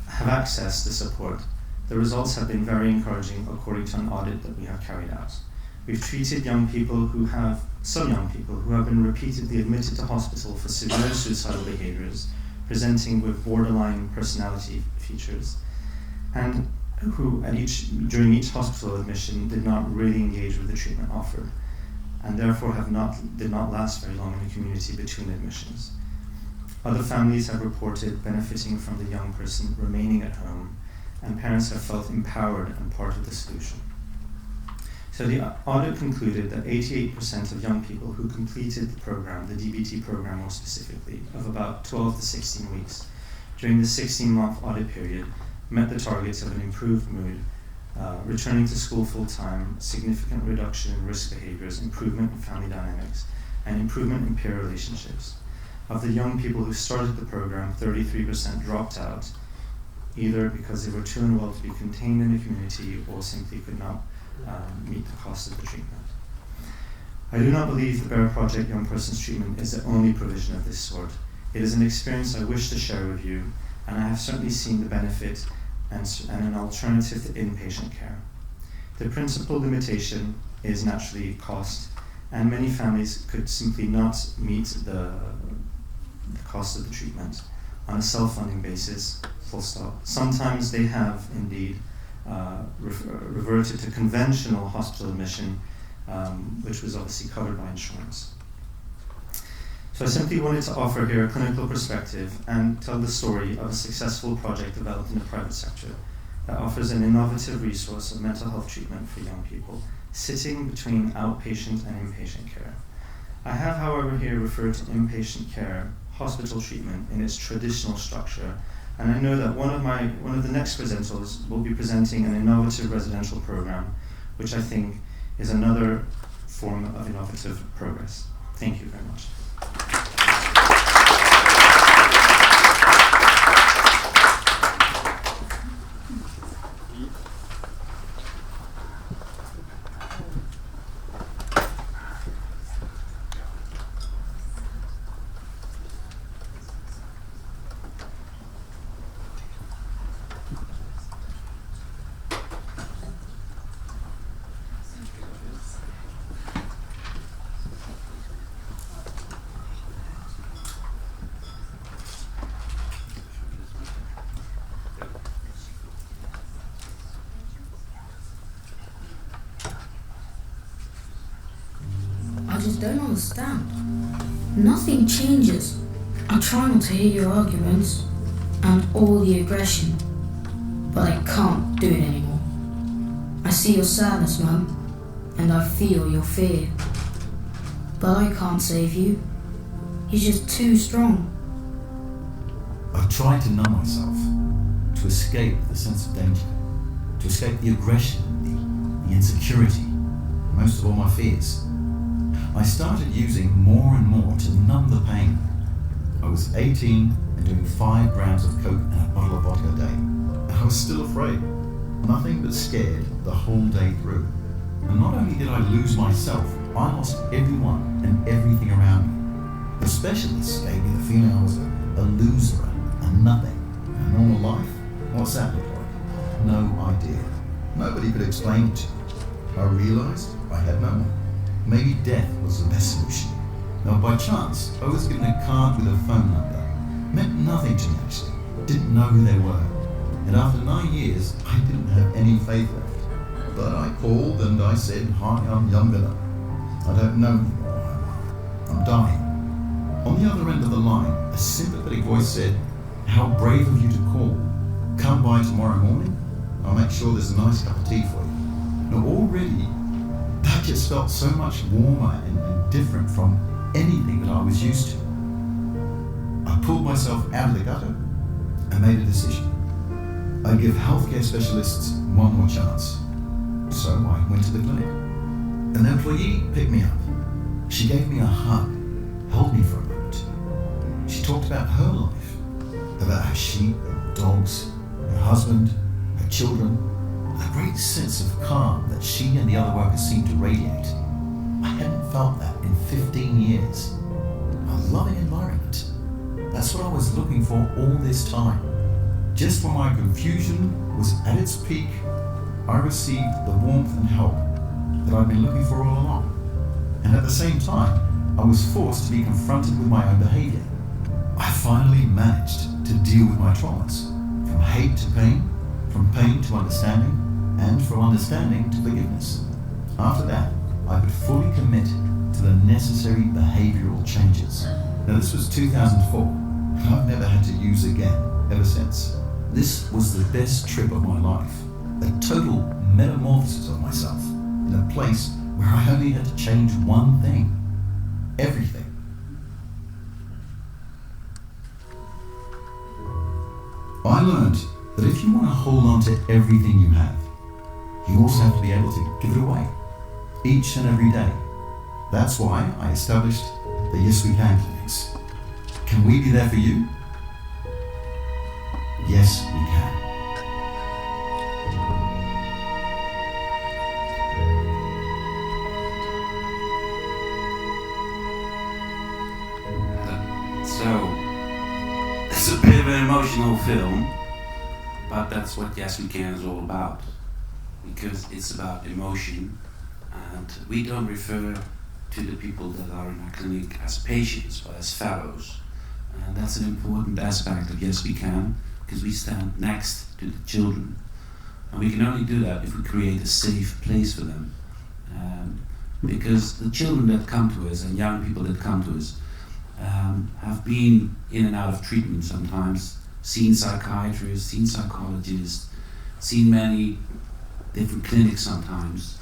have accessed the support, the results have been very encouraging according to an audit that we have carried out. We've treated some young people who have been repeatedly admitted to hospital for severe suicidal behaviors, presenting with borderline personality features, and who during each hospital admission did not really engage with the treatment offered, and therefore did not last very long in the community between admissions. Other families have reported benefiting from the young person remaining at home, and parents have felt empowered and part of the solution. So the audit concluded that 88% of young people who completed the program, the DBT program more specifically, of about 12 to 16 weeks, during the 16-month audit period, met the targets of an improved mood, returning to school full-time, significant reduction in risk behaviors, improvement in family dynamics, and improvement in peer relationships. Of the young people who started the program, 33% dropped out, either because they were too unwell to be contained in the community or simply could not meet the cost of the treatment. I do not believe the Bear Project Young Persons Treatment is the only provision of this sort. It is an experience I wish to share with you, and I have certainly seen the benefit and an alternative to inpatient care. The principal limitation is naturally cost, and many families could simply not meet the cost of the treatment on a self-funding basis, full stop. Sometimes they have indeed reverted to conventional hospital admission, which was obviously covered by insurance. So I simply wanted to offer here a clinical perspective and tell the story of a successful project developed in the private sector that offers an innovative resource of mental health treatment for young people, sitting between outpatient and inpatient care. I have, however, here referred to inpatient care, hospital treatment in its traditional structure, and I know that one of the next presenters will be presenting an innovative residential program, which I think is another form of innovative progress. Thank you very much. I just don't understand. Nothing changes. I try not to hear your arguments and all the aggression, but I can't do it anymore. I see your sadness, Mum, and I feel your fear. But I can't save you. You're just too strong. I've tried to numb myself, to escape the sense of danger, to escape the aggression, the insecurity, and most of all my fears. I started using more and more to numb the pain. I was 18 and doing 5 grams of coke and a bottle of vodka a day. And I was still afraid, nothing but scared the whole day through. And not only did I lose myself, I lost everyone and everything around me. The specialists gave me the feeling I was a loser, a nothing. A normal life? What's that look like? No idea. Nobody could explain it to me. I realized I had no one. Maybe death was the best solution. Now, by chance, I was given a card with a phone number. Meant nothing to me, actually. Didn't know who they were. And after 9 years, I didn't have any faith left. But I called and I said, "Hi, I'm younger. I don't know anymore. I'm dying." On the other end of the line, a sympathetic voice said, "How brave of you to call. Come by tomorrow morning. I'll make sure there's a nice cup of tea for you." Now, already, that just felt so much warmer and different from anything that I was used to. I pulled myself out of the gutter and made a decision. I'd give healthcare specialists one more chance. So I went to the clinic. An employee picked me up. She gave me a hug, held me for a moment. She talked about her life, about her sheep and dogs, her husband, her children, with a great sense of calm that she and the other workers seemed to radiate. I hadn't felt that in 15 years. A loving environment. That's what I was looking for all this time. Just when my confusion was at its peak, I received the warmth and help that I'd been looking for all along. And at the same time, I was forced to be confronted with my own behavior. I finally managed to deal with my traumas, from hate to pain, from pain to understanding, and from understanding to forgiveness. After that, I could fully commit to the necessary behavioral changes. Now, this was 2004, and I've never had to use again ever since. This was the best trip of my life, a total metamorphosis of myself in a place where I only had to change one thing, everything. I learned that if you want to hold on to everything you have, you also have to be able to give it away, each and every day. That's why I established the Yes We Can clinics. Can we be there for you? Yes, we can. emotional film, but that's what Yes We Can is all about, because it's about emotion, and we don't refer to the people that are in our clinic as patients, but as fellows. And that's an important aspect of Yes We Can, because we stand next to the children. And we can only do that if we create a safe place for them. Because the children that come to us and young people that come to us have been in and out of treatment sometimes, seen psychiatrists, seen psychologists, seen many different clinics sometimes.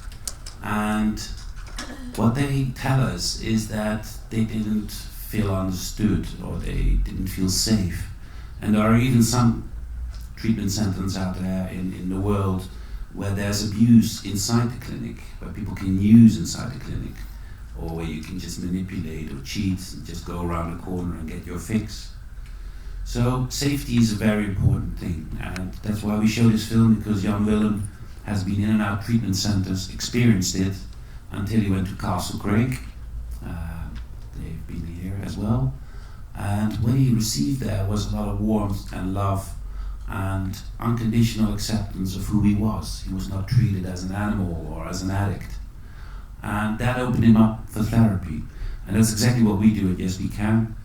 And what they tell us is that they didn't feel understood or they didn't feel safe. And there are even some treatment centers out there in the world where there's abuse inside the clinic, where people can use inside the clinic, or where you can just manipulate or cheat and just go around the corner and get your fix. So safety is a very important thing, and that's why we show this film, because Jan Willem has been in and out treatment centers, experienced it, until he went to Castle Craig. They've been here as well. And what he received there was a lot of warmth and love and unconditional acceptance of who he was. He was not treated as an animal or as an addict. And that opened him up for therapy. And that's exactly what we do at Yes We Can.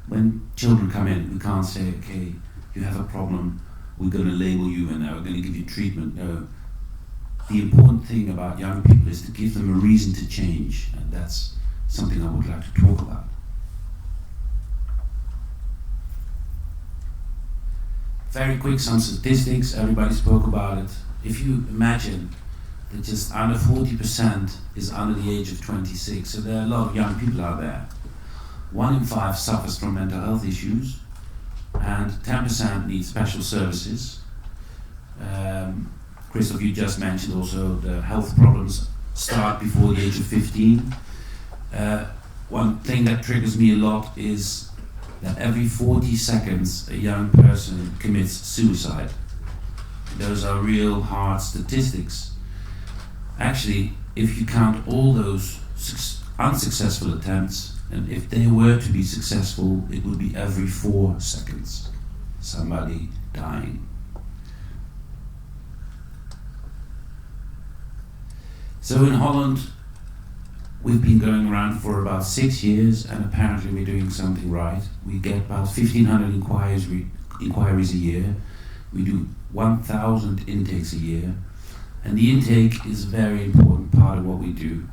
When children come in, we can't say, okay, you have a problem, we're going to label you and we're going to give you treatment. No. The important thing about young people is to give them a reason to change, and that's something I would like to talk about. Very quick, some statistics, everybody spoke about it. If you imagine that just under 40% is under the age of 26, so there are a lot of young people out there. 1 in 5 suffers from mental health issues, and 10% need special services. Christoph, you just mentioned also the health problems start before the age of 15. One thing that triggers me a lot is that every 40 seconds a young person commits suicide. Those are real hard statistics. Actually, if you count all those unsuccessful attempts, and if they were to be successful, it would be every 4 seconds somebody dying. So in Holland, we've been going around for about 6 years, and apparently we're doing something right. We get about 1,500 inquiries a year. We do 1,000 intakes a year, and the intake is a very important part of what we do.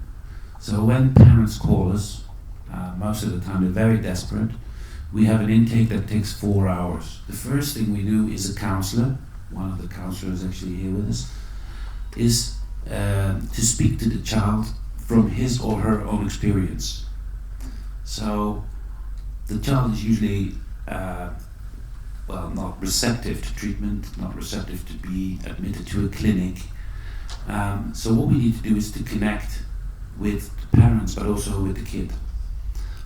So when parents call us, most of the time they're very desperate, we have an intake that takes 4 hours. The first thing we do is a counselor, one of the counselors actually here with us, is to speak to the child from his or her own experience. So the child is usually not receptive to treatment, not receptive to be admitted to a clinic. So what we need to do is to connect with the parents, but also with the kid.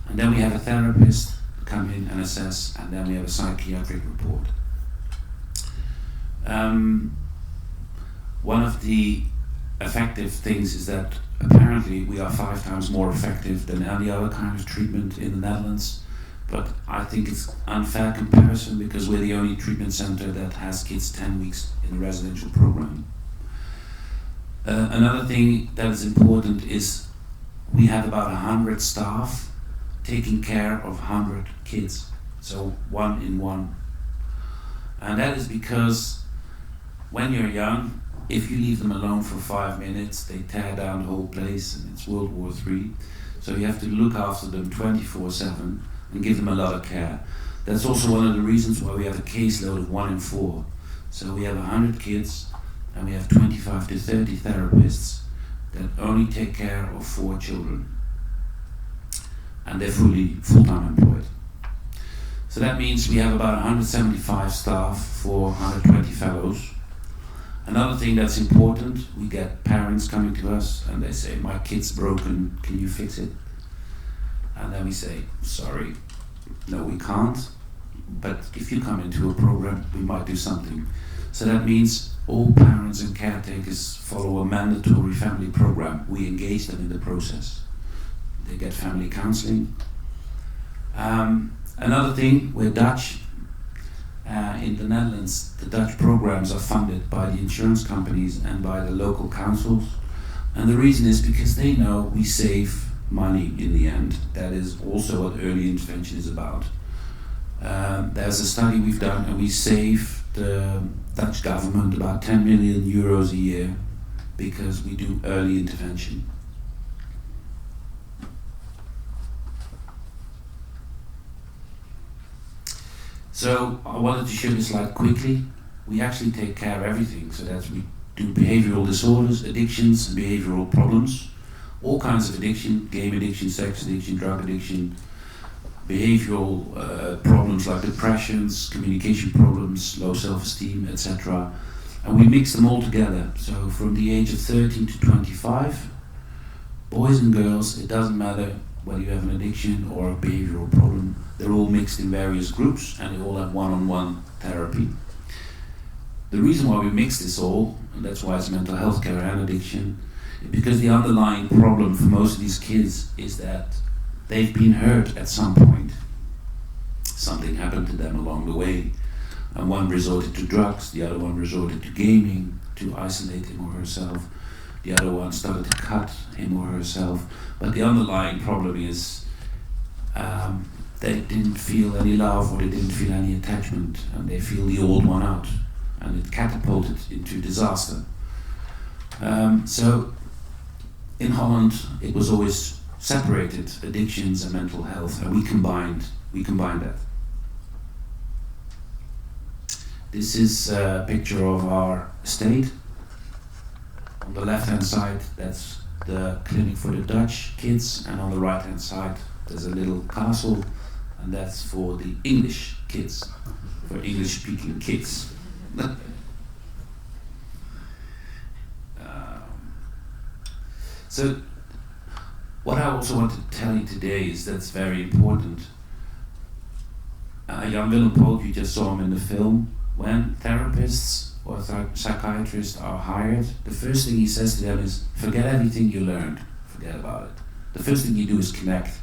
And then we have a therapist come in and assess, and then we have a psychiatric report. One of the effective things is that apparently we are 5 times more effective than any other kind of treatment in the Netherlands, but I think it's unfair comparison because we're the only treatment center that has kids 10 weeks in the residential program. Another thing that is important is we have about 100 staff taking care of 100 kids, so 1 in 1. And that is because when you're young, if you leave them alone for 5 minutes, they tear down the whole place, and it's World War III. So you have to look after them 24/7 and give them a lot of care. That's also one of the reasons why we have a caseload of 1 in 4. So we have 100 kids, and we have 25 to 30 therapists that only take care of 4 children. And they're full-time employed. So that means we have about 175 staff for 120 fellows. Another thing that's important, we get parents coming to us and they say, my kid's broken, can you fix it? And then we say, sorry, no we can't, but if you come into a program, we might do something. So that means all parents and caretakers follow a mandatory family program. We engage them in the process. They get family counseling. Another thing, we're Dutch, In the Netherlands, the Dutch programs are funded by the insurance companies and by the local councils. And the reason is because they know we save money in the end. That is also what early intervention is about. There's a study we've done, and we save the Dutch government about 10 million euros a year because we do early intervention. So I wanted to show this slide quickly. We actually take care of everything, so that we do behavioral disorders, addictions, and behavioral problems. All kinds of addiction, game addiction, sex addiction, drug addiction, behavioral problems like depressions, communication problems, low self-esteem, etc. And we mix them all together. So from the age of 13 to 25, boys and girls, it doesn't matter whether you have an addiction or a behavioral problem, they're all mixed in various groups and they all have one-on-one therapy. The reason why we mix this all, and that's why it's mental health care and addiction, is because the underlying problem for most of these kids is that they've been hurt at some point. Something happened to them along the way. And one resorted to drugs, the other one resorted to gaming to isolate him or herself. The other one started to cut him or herself. But the underlying problem is they didn't feel any love or they didn't feel any attachment, and they feel the old one out, and it catapulted into disaster. So in Holland it was always separated, addictions and mental health, and we combined that. This is a picture of our estate. On the left hand side, that's the clinic for the Dutch kids, and on the right hand side there's a little castle, and that's for the English kids, for English speaking kids. So what I also want to tell you today is that's very important. Jan Willem Poot, you just saw him in the film. When therapists or psychiatrists are hired, the first thing he says to them is, forget everything you learned, forget about it. The first thing you do is connect.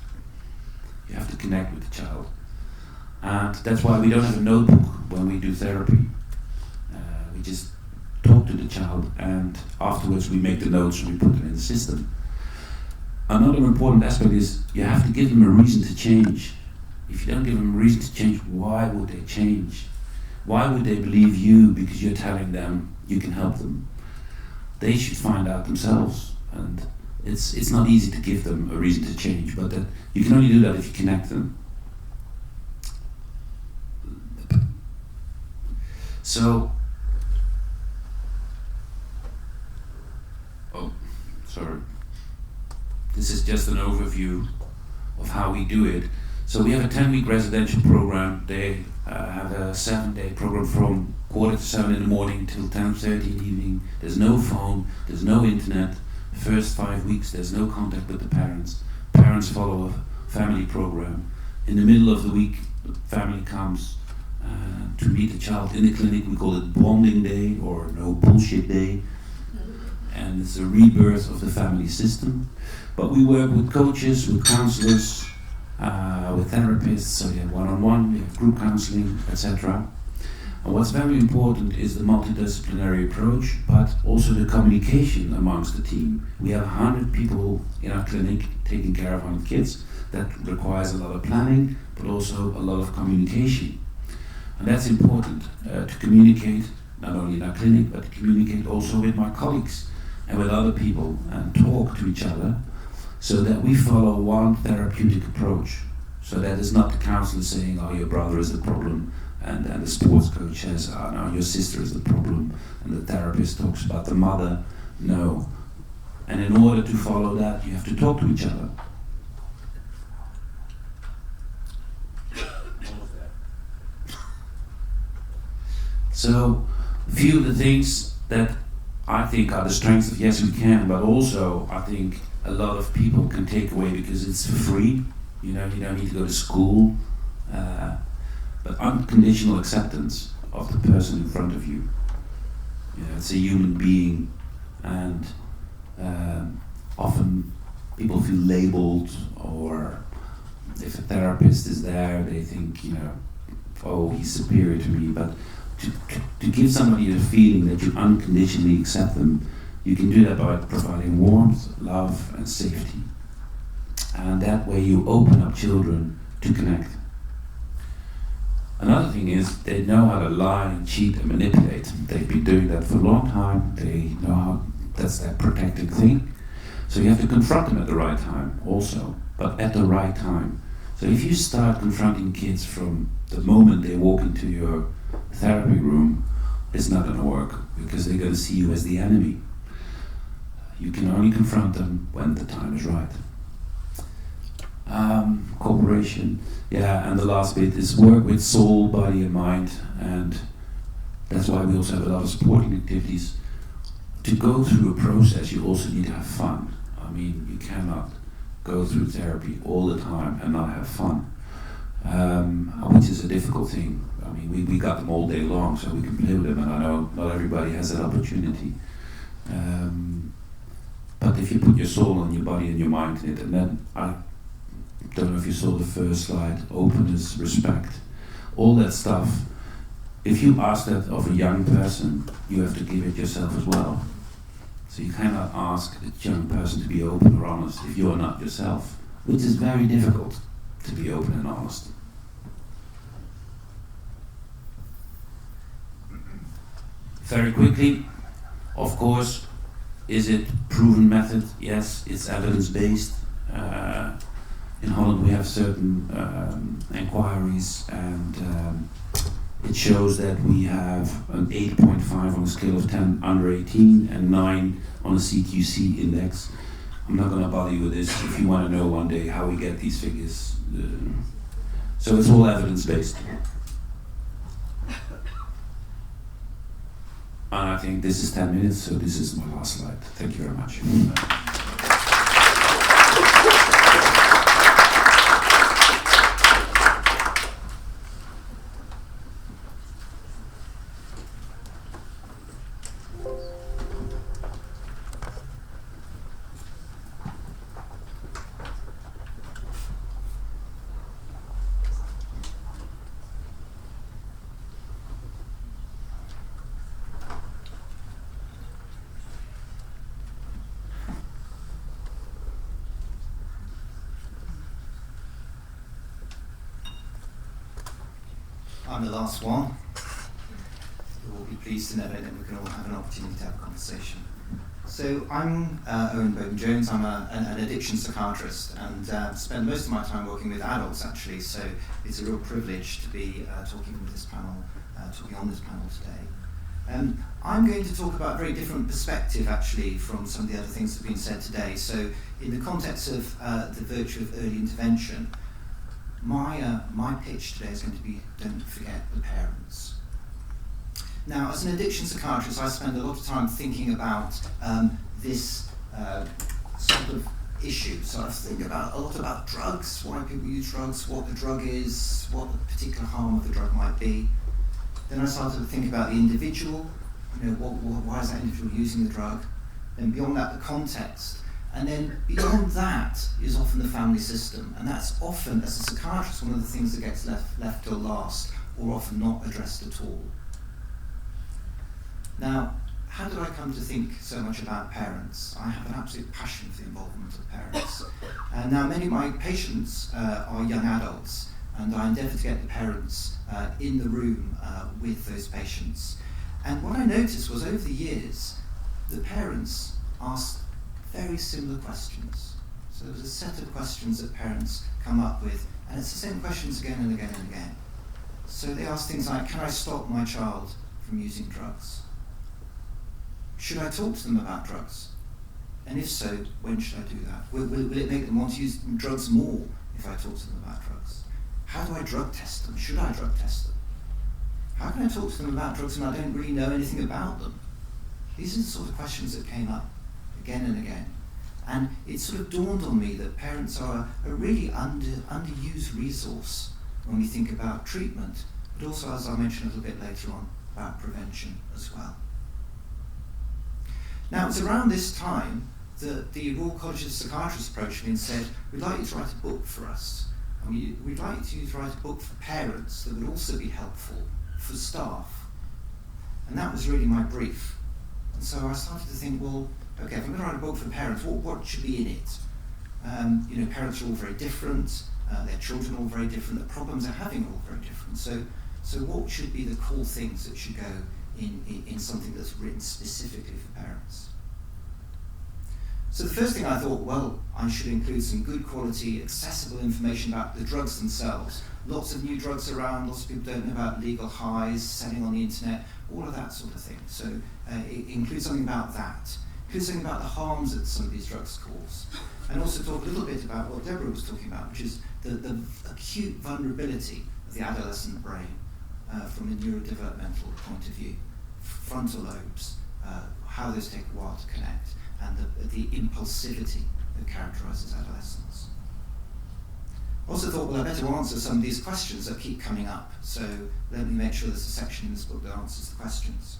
You have to connect with the child. And that's why we don't have a notebook when we do therapy. We just talk to the child, and afterwards we make the notes and we put them in the system. Another important aspect is you have to give them a reason to change. If you don't give them a reason to change, why would they change? Why would they believe you because you're telling them you can help them? They should find out themselves, and it's not easy to give them a reason to change, but that you can only do that if you connect them. So, this is just an overview of how we do it. So we have a 10-week residential program. They have a 7-day program from 6:45 in the morning till 10:30 in the evening. There's no phone, there's no internet. First 5 weeks there's no contact with the parents. Parents follow a family program. In the middle of the week the family comes to meet the child in the clinic. We call it bonding day or no bullshit day. And it's a rebirth of the family system. But we work with coaches, with counselors, with therapists, so we have one-on-one, we have group counseling, etc. And what's very important is the multidisciplinary approach, but also the communication amongst the team. We have 100 people in our clinic taking care of 100 kids. That requires a lot of planning, but also a lot of communication. And that's important, to communicate, not only in our clinic, but to communicate also with my colleagues and with other people and talk to each other, so that we follow one therapeutic approach. So that is not the counselor saying, oh, your brother is the problem, and the sports coach says, oh, no, your sister is the problem, and the therapist talks about the mother. No. And in order to follow that, you have to talk to each other. So, a few of the things that I think are the strengths of Yes We Can, but also I think a lot of people can take away because it's free. You know, you don't need to go to school, but unconditional acceptance of the person in front of you. You know, it's a human being, and often people feel labeled, or if a therapist is there, they think, you know, oh, he's superior to me, but to give somebody the feeling that you unconditionally accept them. You can do that by providing warmth, love, and safety. And that way you open up children to connect. Another thing is they know how to lie and cheat and manipulate. They've been doing that for a long time. They know how that's their protective thing. So you have to confront them at the right time also, but at the right time. So if you start confronting kids from the moment they walk into your therapy room, it's not going to work because they're going to see you as the enemy. You can only confront them when the time is right. Cooperation, yeah, and the last bit is work with soul, body and mind, and that's why we also have a lot of supporting activities. To go through a process, you also need to have fun. I mean, you cannot go through therapy all the time and not have fun, which is a difficult thing. I mean, we got them all day long, so we can play with them, and I know not everybody has that opportunity. But if you put your soul and your body and your mind in it, and then I don't know if you saw the first slide, openness, respect, all that stuff. If you ask that of a young person, you have to give it yourself as well. So you cannot ask a young person to be open or honest if you are not yourself, which is very difficult to be open and honest. Very quickly, of course, is it proven method? Yes, it's evidence-based. In Holland we have certain inquiries, and it shows that we have an 8.5 on a scale of 10 under 18 and 9 on a CQC index. I'm not going to bother you with this if you want to know one day how we get these figures. So it's all evidence-based. And I think this is 10 minutes, so this is my last slide. Thank you very much. I'm the last one. You will be pleased to know it, and we can all have an opportunity to have a conversation. So I'm Owen Bowden-Jones. I'm an addiction psychiatrist, and spend most of my time working with adults actually. So it's a real privilege to be talking on this panel today. I'm going to talk about a very different perspective actually from some of the other things that have been said today. So in the context of the virtue of early intervention, my pitch today is going to be don't forget the parents. Now, as an addiction psychiatrist, I spend a lot of time thinking about this sort of issue. So I think a lot about drugs, why people use drugs, what the drug is, what the particular harm of the drug might be. Then I started to think about the individual, why is that individual using the drug? Then beyond that, the context. And then beyond that is often the family system. And that's often, as a psychiatrist, one of the things that gets left till last, or often not addressed at all. Now, how did I come to think so much about parents? I have an absolute passion for the involvement of parents. Now, many of my patients are young adults, and I endeavour to get the parents in the room with those patients. And what I noticed was over the years, the parents asked very similar questions. So there's a set of questions that parents come up with, and it's the same questions again and again and again. So they ask things like, can I stop my child from using drugs? Should I talk to them about drugs? And if so, when should I do that? Will it make them want to use drugs more if I talk to them about drugs? How do I drug test them? Should I drug test them? How can I talk to them about drugs when I don't really know anything about them? These are the sort of questions that came up again and again. And it sort of dawned on me that parents are a really underused resource when we think about treatment, but also, as I'll mention a little bit later on, about prevention as well. Now, it's around this time that the Royal College of Psychiatrists approached me and said, we'd like you to write a book for us. We'd like you to write a book for parents that would also be helpful for staff. And that was really my brief. And so I started to think, well, okay, if I'm going to write a book for parents, what should be in it? Parents are all very different, their children are all very different, the problems they're having are all very different. So what should be the core things that should go in something that's written specifically for parents? So the first thing I thought, well, I should include some good quality, accessible information about the drugs themselves. Lots of new drugs around, lots of people don't know about legal highs, selling on the internet, all of that sort of thing. So include something about that. Include something about the harms that some of these drugs cause. And also talk a little bit about what Deborah was talking about, which is the acute vulnerability of the adolescent brain from a neurodevelopmental point of view. Frontal lobes, how those take a while to connect, and the impulsivity that characterises adolescence. I also thought, well, I better answer some of these questions that keep coming up, so let me make sure there's a section in this book that answers the questions.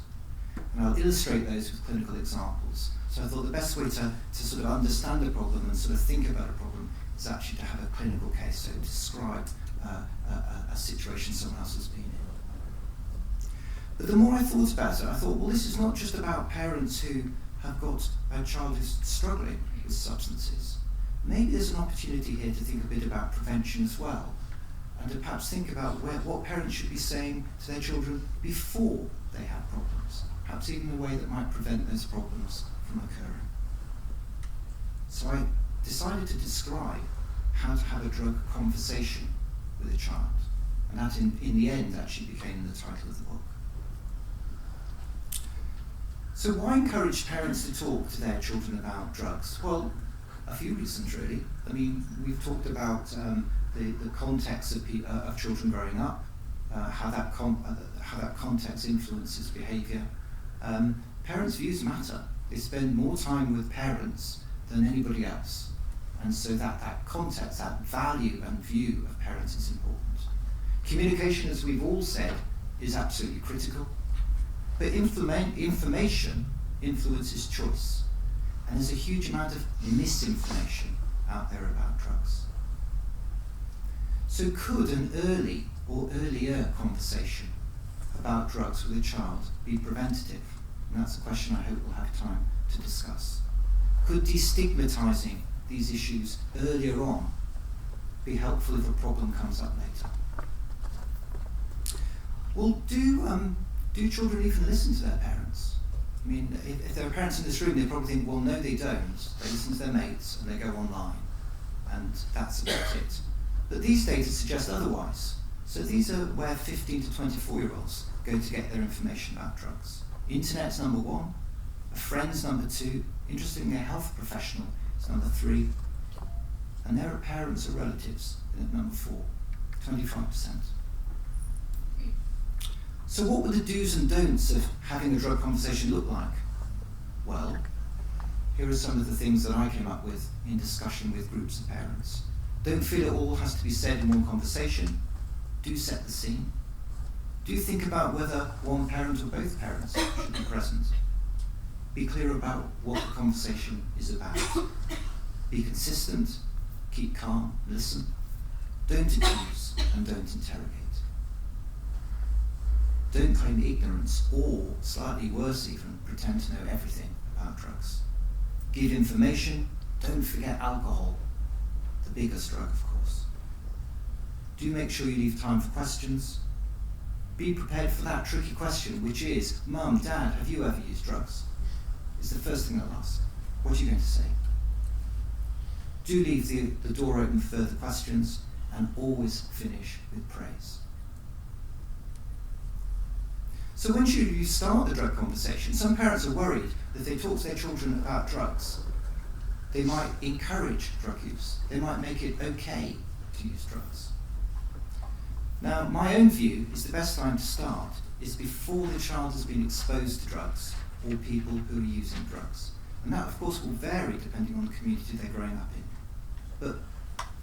And I'll illustrate those with clinical examples. So I thought the best way to sort of understand a problem and sort of think about a problem is actually to have a clinical case, so describe a situation someone else has been in. But the more I thought about it, I thought, well, this is not just about parents who have got a child who's struggling with substances. Maybe there's an opportunity here to think a bit about prevention as well, and to perhaps think about what parents should be saying to their children before they have problems, perhaps even in a way that might prevent those problems from occurring. So I decided to describe how to have a drug conversation with a child, and that in the end actually became the title of the book. So why encourage parents to talk to their children about drugs? Well, a few reasons really. I mean, we've talked about the context of children growing up, how that context influences behaviour. Parents' views matter. They spend more time with parents than anybody else. And so that context, that value and view of parents is important. Communication, as we've all said, is absolutely critical. But information influences choice. And there's a huge amount of misinformation out there about drugs. So could an early or earlier conversation about drugs with a child be preventative? And that's a question I hope we'll have time to discuss. Could destigmatising these issues earlier on be helpful if a problem comes up later? Well, do children even listen to their parents? I mean, if there are parents in this room, they probably think, well, no, they don't. They listen to their mates and they go online, and that's about it. But these data suggest otherwise. So these are where 15 to 24-year-olds go to get their information about drugs. Internet's number 1, a friend's number 2, interestingly a health professional is number 3, and there are parents or relatives at number 4, 25%. So what would the do's and don'ts of having a drug conversation look like? Well, here are some of the things that I came up with in discussion with groups of parents. Don't feel it all has to be said in one conversation. Do set the scene. Do think about whether one parent or both parents should be present. Be clear about what the conversation is about. Be consistent, keep calm, listen. Don't accuse and don't interrogate. Don't claim ignorance or, slightly worse even, pretend to know everything about drugs. Give information, don't forget alcohol, the biggest drug of course. Do make sure you leave time for questions. Be prepared for that tricky question, which is, Mum, Dad, have you ever used drugs? It's the first thing they'll ask. What are you going to say? Do leave the door open for further questions, and always finish with praise. So when should you start the drug conversation? Some parents are worried that if they talk to their children about drugs, they might encourage drug use. They might make it okay to use drugs. Now, my own view is the best time to start is before the child has been exposed to drugs or people who are using drugs. And that, of course, will vary depending on the community they're growing up in. But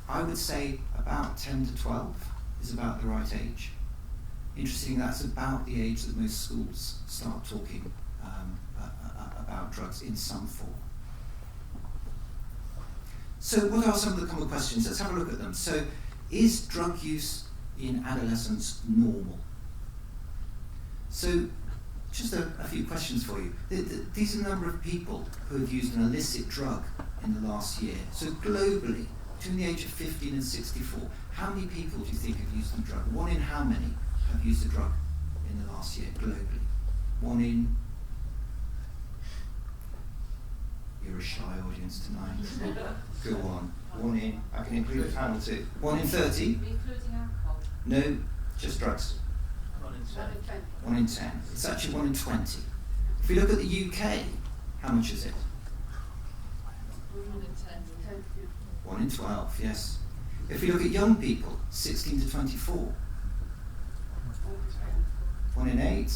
I would say about 10 to 12 is about the right age. Interesting, that's about the age that most schools start talking about drugs in some form. So what are some of the common questions? Let's have a look at them. So is drug use in adolescence normal? So, just a few questions for you. These are the number of people who have used an illicit drug in the last year. So globally, between the age of 15 and 64, how many people do you think have used a drug? One in how many have used a drug in the last year globally? One in... You're a shy audience tonight. Go on. One in... I can include a panel too. 1 in 30? Including alcohol? No, just drugs. 1 in 10. 1 in 10. It's actually 1 in 20. If we look at the UK, how much is it? 1 in 10. 1 in 12, yes. If we look at young people, 16 to 24, 1 in 8,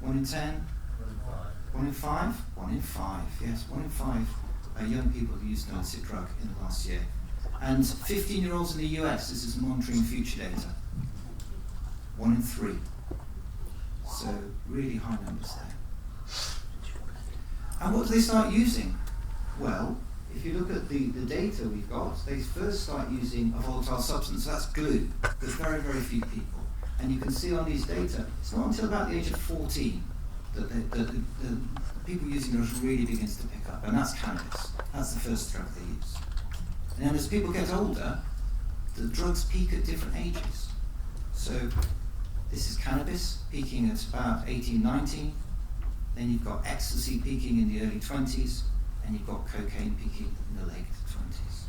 1 in 10, 1 in 5, 1 in 5, yes, 1 in 5 young people who used an illicit drug in the last year. And 15-year-olds in the US, this is monitoring future data, 1 in 3. So really high numbers there. And what do they start using? Well, if you look at the data we've got, they first start using a volatile substance, so that's glue, but very, very few people. And you can see on these data, it's not until about the age of 14 that the people using drugs really begins to pick up, and that's cannabis. That's the first drug they use. And then as people get older, the drugs peak at different ages. So this is cannabis peaking at about 18, 19. Then you've got ecstasy peaking in the early 20s, and you've got cocaine peaking in the late 20s.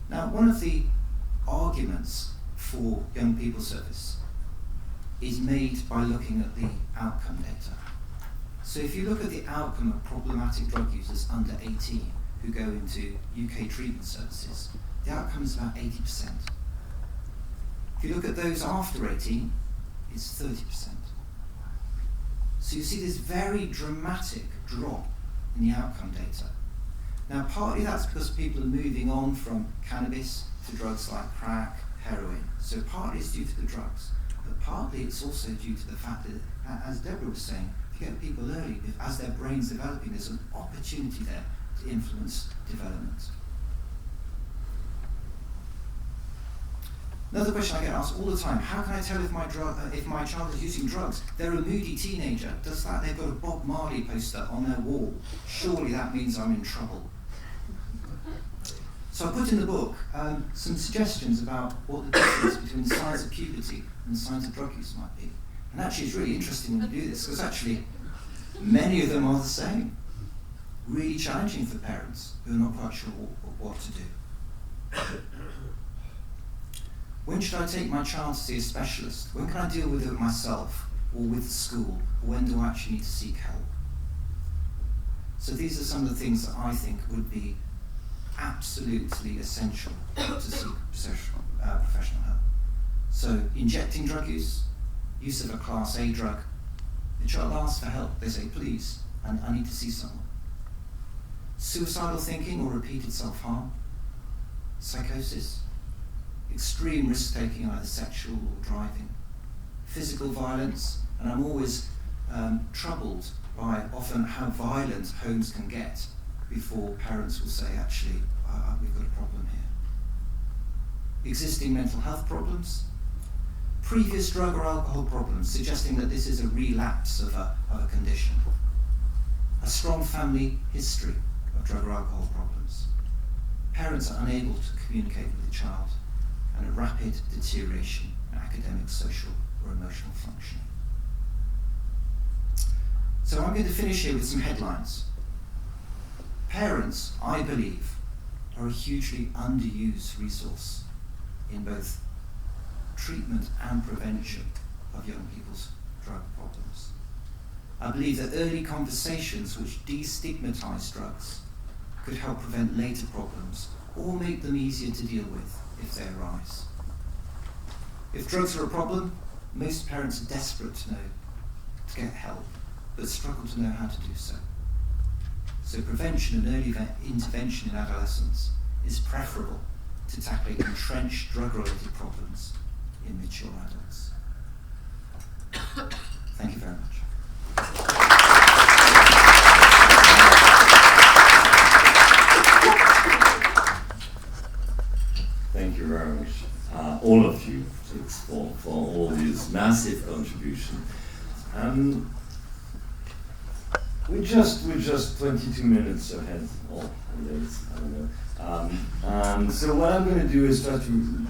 Now, one of the arguments for young people service is made by looking at the outcome data. So if you look at the outcome of problematic drug users under 18 who go into UK treatment services, the outcome is about 80%. If you look at those after 18, it's 30%. So you see this very dramatic drop in the outcome data. Now partly that's because people are moving on from cannabis to drugs like crack, heroin. So partly it's due to the drugs, but partly it's also due to the fact that, as Deborah was saying, if you get people early, as their brain's developing, there's an opportunity there to influence development. Another question I get asked all the time, how can I tell if my child is using drugs? They're a moody teenager. Does that, they've got a Bob Marley poster on their wall. Surely that means I'm in trouble. So I put in the book some suggestions about what the difference between the signs of puberty and the signs of drug use might be. And actually it's really interesting when you do this, because actually many of them are the same. Really challenging for parents who are not quite sure what to do. When should I take my child to see a specialist? When can I deal with it myself or with the school? Or when do I actually need to seek help? So these are some of the things that I think would be absolutely essential to seek professional help. So injecting drug use of a Class A drug, the child asks for help. They say, please, I need to see someone. Suicidal thinking or repeated self-harm, psychosis, extreme risk-taking, either sexual or driving, physical violence, and I'm always troubled by often how violent homes can get before parents will say, actually, we've got a problem here. Existing mental health problems, previous drug or alcohol problems, suggesting that this is a relapse of a condition, a strong family history of drug or alcohol problems, parents are unable to communicate with the child, and a rapid deterioration in academic, social, or emotional functioning. So I'm going to finish here with some headlines. Parents, I believe, are a hugely underused resource in both treatment and prevention of young people's drug problems. I believe that early conversations which destigmatize drugs could help prevent later problems or make them easier to deal with if they arise. If drugs are a problem, most parents are desperate to get help, but struggle to know how to do so. So prevention and early intervention in adolescence is preferable to tackling entrenched drug-related problems in mature adults. Thank you very much. this massive contribution. We're just 22 minutes ahead, or late, I don't know. So what I'm going to do is try to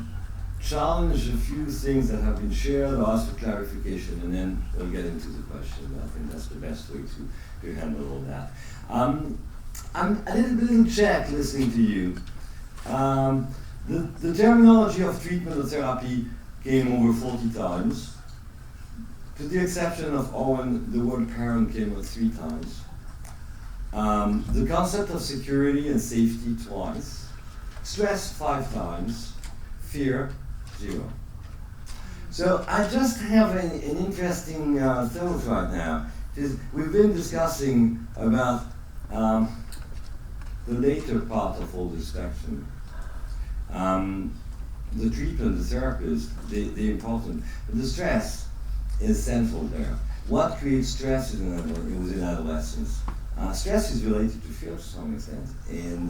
challenge a few things that have been shared, or ask for clarification, and then we'll get into the question. I think that's the best way to handle all that. I'm a little bit in check listening to you. The terminology of treatment or therapy came over 40 times. To the exception of Owen, the word parent came up 3 times. The concept of security and safety twice. Stress 5 times. Fear 0. So I just have an interesting thought right now. We've been discussing about the later part of all this spectrum. The treatment, the therapist, the important, but the stress is central there. What creates stress within adolescence? Stress is related to fear to some extent, and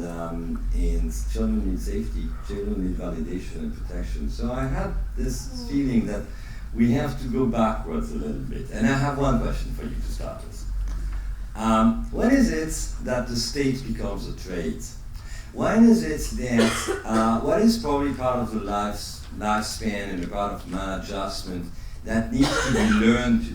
children need safety, children need validation and protection. So I had this feeling that we have to go backwards a little bit. And I have one question for you to start with. When is it that the state becomes a trait? When is it that what is probably part of the lifespan and a part of maladjustment that needs to be learned to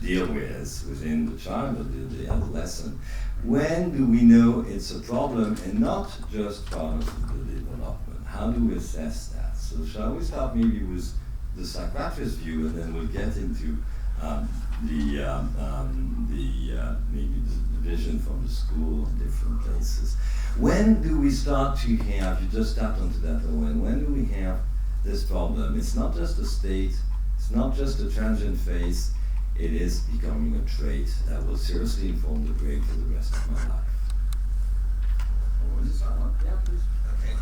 deal with within the child or the adolescent? When do we know it's a problem and not just part of the development? How do we assess that? So shall we start maybe with the psychiatrist's view, and then we'll get into maybe the vision from the school and different places. When do we start to have, you just tapped onto that, Owen, when do we have this problem? It's not just a state, it's not just a transient phase, it is becoming a trait that will seriously inform the brain for the rest of my life. Is that one? Yeah, please. Okay.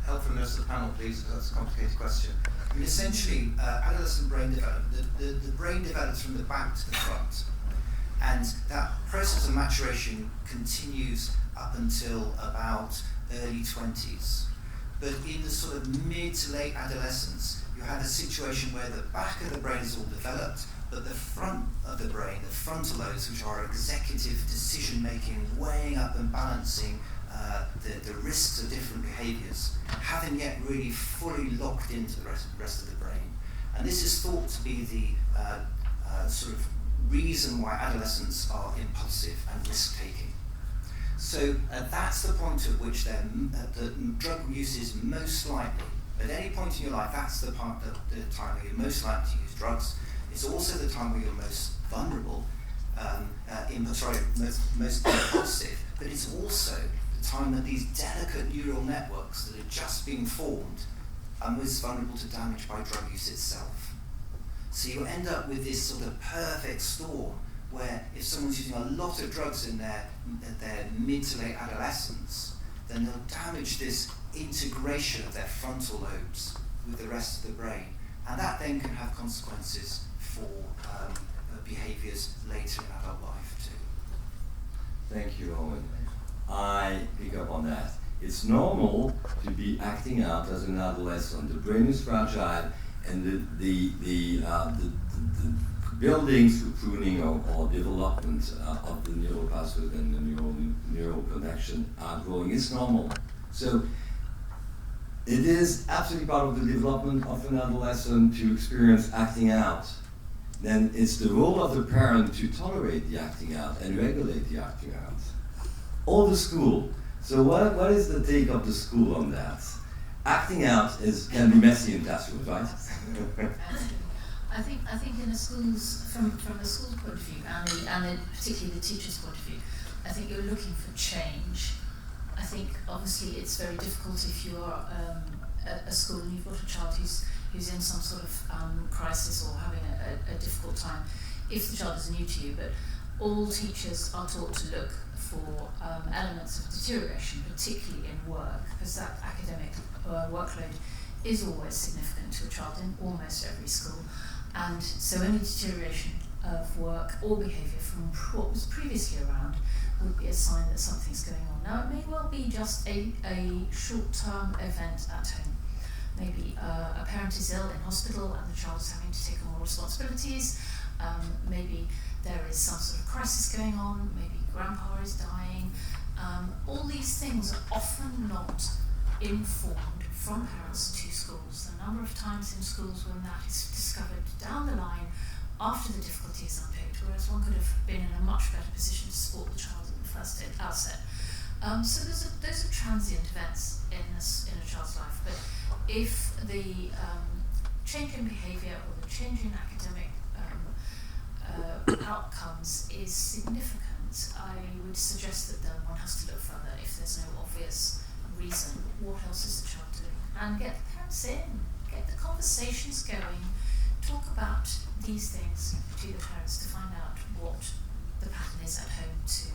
Help from the rest of the panel, please, because that's a complicated question. I mean, essentially, adolescent brain development, the brain develops from the back to the front. And that process of maturation continues up until about early 20s. But in the sort of mid to late adolescence, you have a situation where the back of the brain is all developed, but the front of the brain, the frontal lobes, which are executive decision-making, weighing up and balancing the risks of different behaviours, haven't yet really fully locked into the rest of the brain. And this is thought to be the sort of reason why adolescents are impulsive and risk-taking. So that's the point at which the drug use is most likely. At any point in your life, that's the time where you're most likely to use drugs. It's also the time where you're most vulnerable, most impulsive, but it's also the time that these delicate neural networks that are just being formed are most vulnerable to damage by drug use itself. So you end up with this sort of perfect storm where if someone's using a lot of drugs in their mid to late adolescence, then they'll damage this integration of their frontal lobes with the rest of the brain. And that then can have consequences for behaviours later in adult life too. Thank you, Owen. I pick up on that. It's normal to be acting out as an adolescent. The brain is fragile, and the building through pruning or development of the neural pathways and the neural connection are growing. It's normal. So it is absolutely part of the development of an adolescent to experience acting out. Then it's the role of the parent to tolerate the acting out and regulate the acting out. Or the school. So what is the take of the school on that? Acting out can be messy in classrooms, right? I think in the schools, from the school's point of view, and particularly the teacher's point of view, I think you're looking for change. I think obviously it's very difficult if you are at a school and you've got a child who's in some sort of crisis or having a difficult time, if the child is new to you, but all teachers are taught to look for elements of deterioration, particularly in work, because that academic workload is always significant to a child in almost every school. And so any deterioration of work or behaviour from what was previously around would be a sign that something's going on. Now, it may well be just a short-term event at home, maybe a parent is ill in hospital and the child is having to take on more responsibilities. Maybe there is some sort of crisis going on, maybe grandpa is dying. All these things are often not informed from parents to schools. The number of times in schools when that is discovered down the line after the difficulty is unpicked, whereas one could have been in a much better position to support the child at the first outset. So those are transient events in a child's life, but if the change in behaviour or the change in academic outcomes is significant, I would suggest that then one has to look further if there's no obvious reason. What else is the child doing? And get the parents in, get the conversations going, talk about these things to the parents to find out what the pattern is at home too.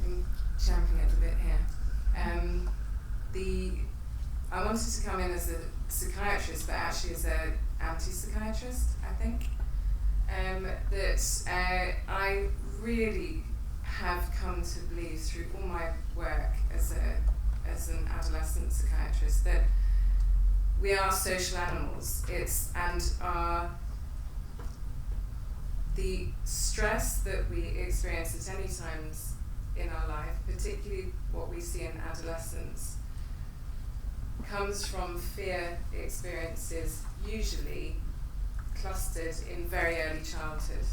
I'm champing at the bit here. I wanted to come in as a psychiatrist, but actually as an anti-psychiatrist, I think. I really have come to believe through all my work as an adolescent psychiatrist that we are social animals. The stress that we experience at any times in our life, particularly what we see in adolescence, comes from fear experiences, usually clustered in very early childhood,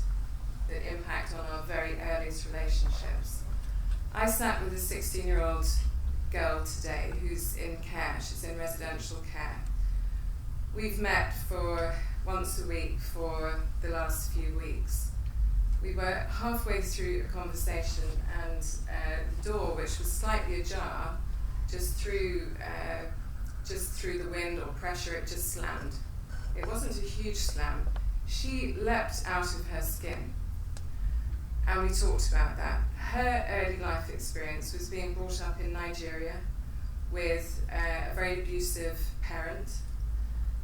that impact on our very earliest relationships. I sat with a 16-year-old girl today who's in care, she's in residential care. We've met for once a week for the last few weeks. We were halfway through a conversation and the door, which was slightly ajar, just through the wind or pressure, it just slammed. It wasn't a huge slam. She leapt out of her skin. And we talked about that. Her early life experience was being brought up in Nigeria with a very abusive parent,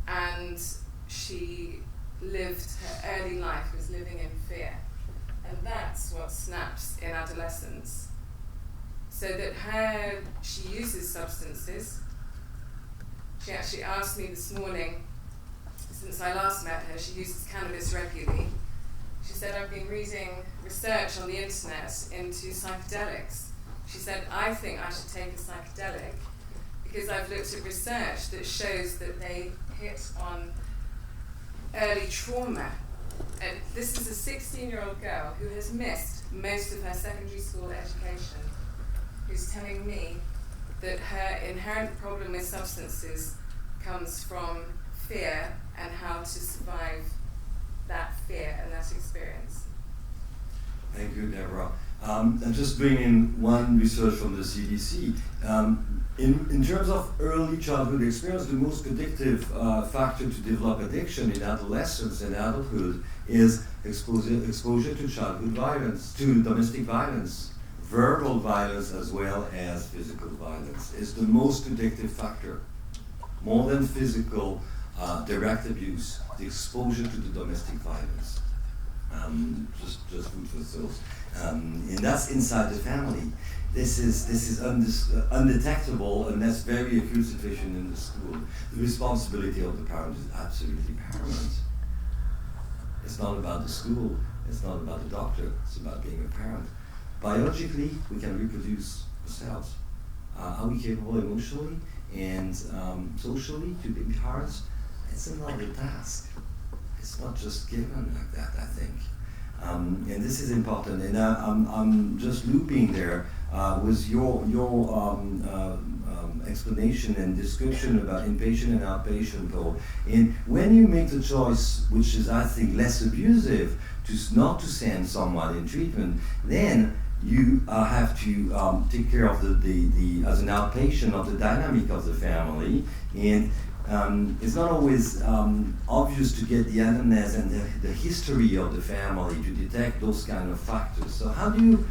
and she lived her early life was living in fear. And that's what snaps in adolescence. So that she uses substances. She actually asked me this morning, since I last met her, she uses cannabis regularly. She said, I've been reading research on the internet into psychedelics. She said, I think I should take a psychedelic because I've looked at research that shows that they hit on early trauma. And this is a 16-year-old girl who has missed most of her secondary school education, who's telling me that her inherent problem with substances comes from fear and how to survive that fear and that experience. Thank you, Deborah. And just bring in one research from the CDC. In terms of early childhood experience, the most predictive factor to develop addiction in adolescence and adulthood is exposure to childhood violence, to domestic violence. Verbal violence as well as physical violence is the most predictive factor. More than physical direct abuse, the exposure to the domestic violence. Just food for thought. And that's inside the family. This is undetectable, and that's very acute situation in the school. The responsibility of the parent is absolutely paramount. It's not about the school, it's not about the doctor, it's about being a parent. Biologically, we can reproduce ourselves. Are we capable emotionally and socially to be parents? It's another task. It's not just given like that, I think. And this is important. And I'm just looping there with your explanation and description about inpatient and outpatient, Paul. And when you make the choice, which is, I think, less abusive, to not to send someone in treatment, then you have to take care of the as an outpatient of the dynamic of the family. And it's not always obvious to get the anamnesis and the history of the family to detect those kind of factors. So how do you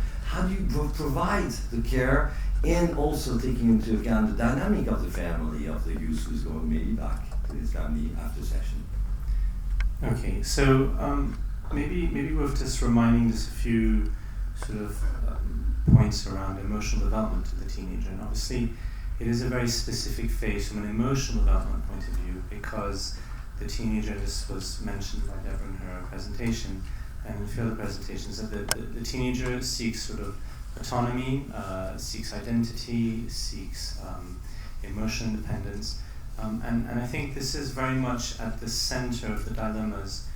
provide the care and also taking into account the dynamic of the family of the youth who's going maybe back to his family after session? Okay, so maybe worth just reminding just a few sort of points around emotional development of the teenager. And obviously, it is a very specific phase from an emotional development point of view, because the teenager, this was mentioned by Deborah in her presentation and in further presentations, that the teenager seeks sort of autonomy, seeks identity, seeks emotional independence. And I think this is very much at the center of the dilemmas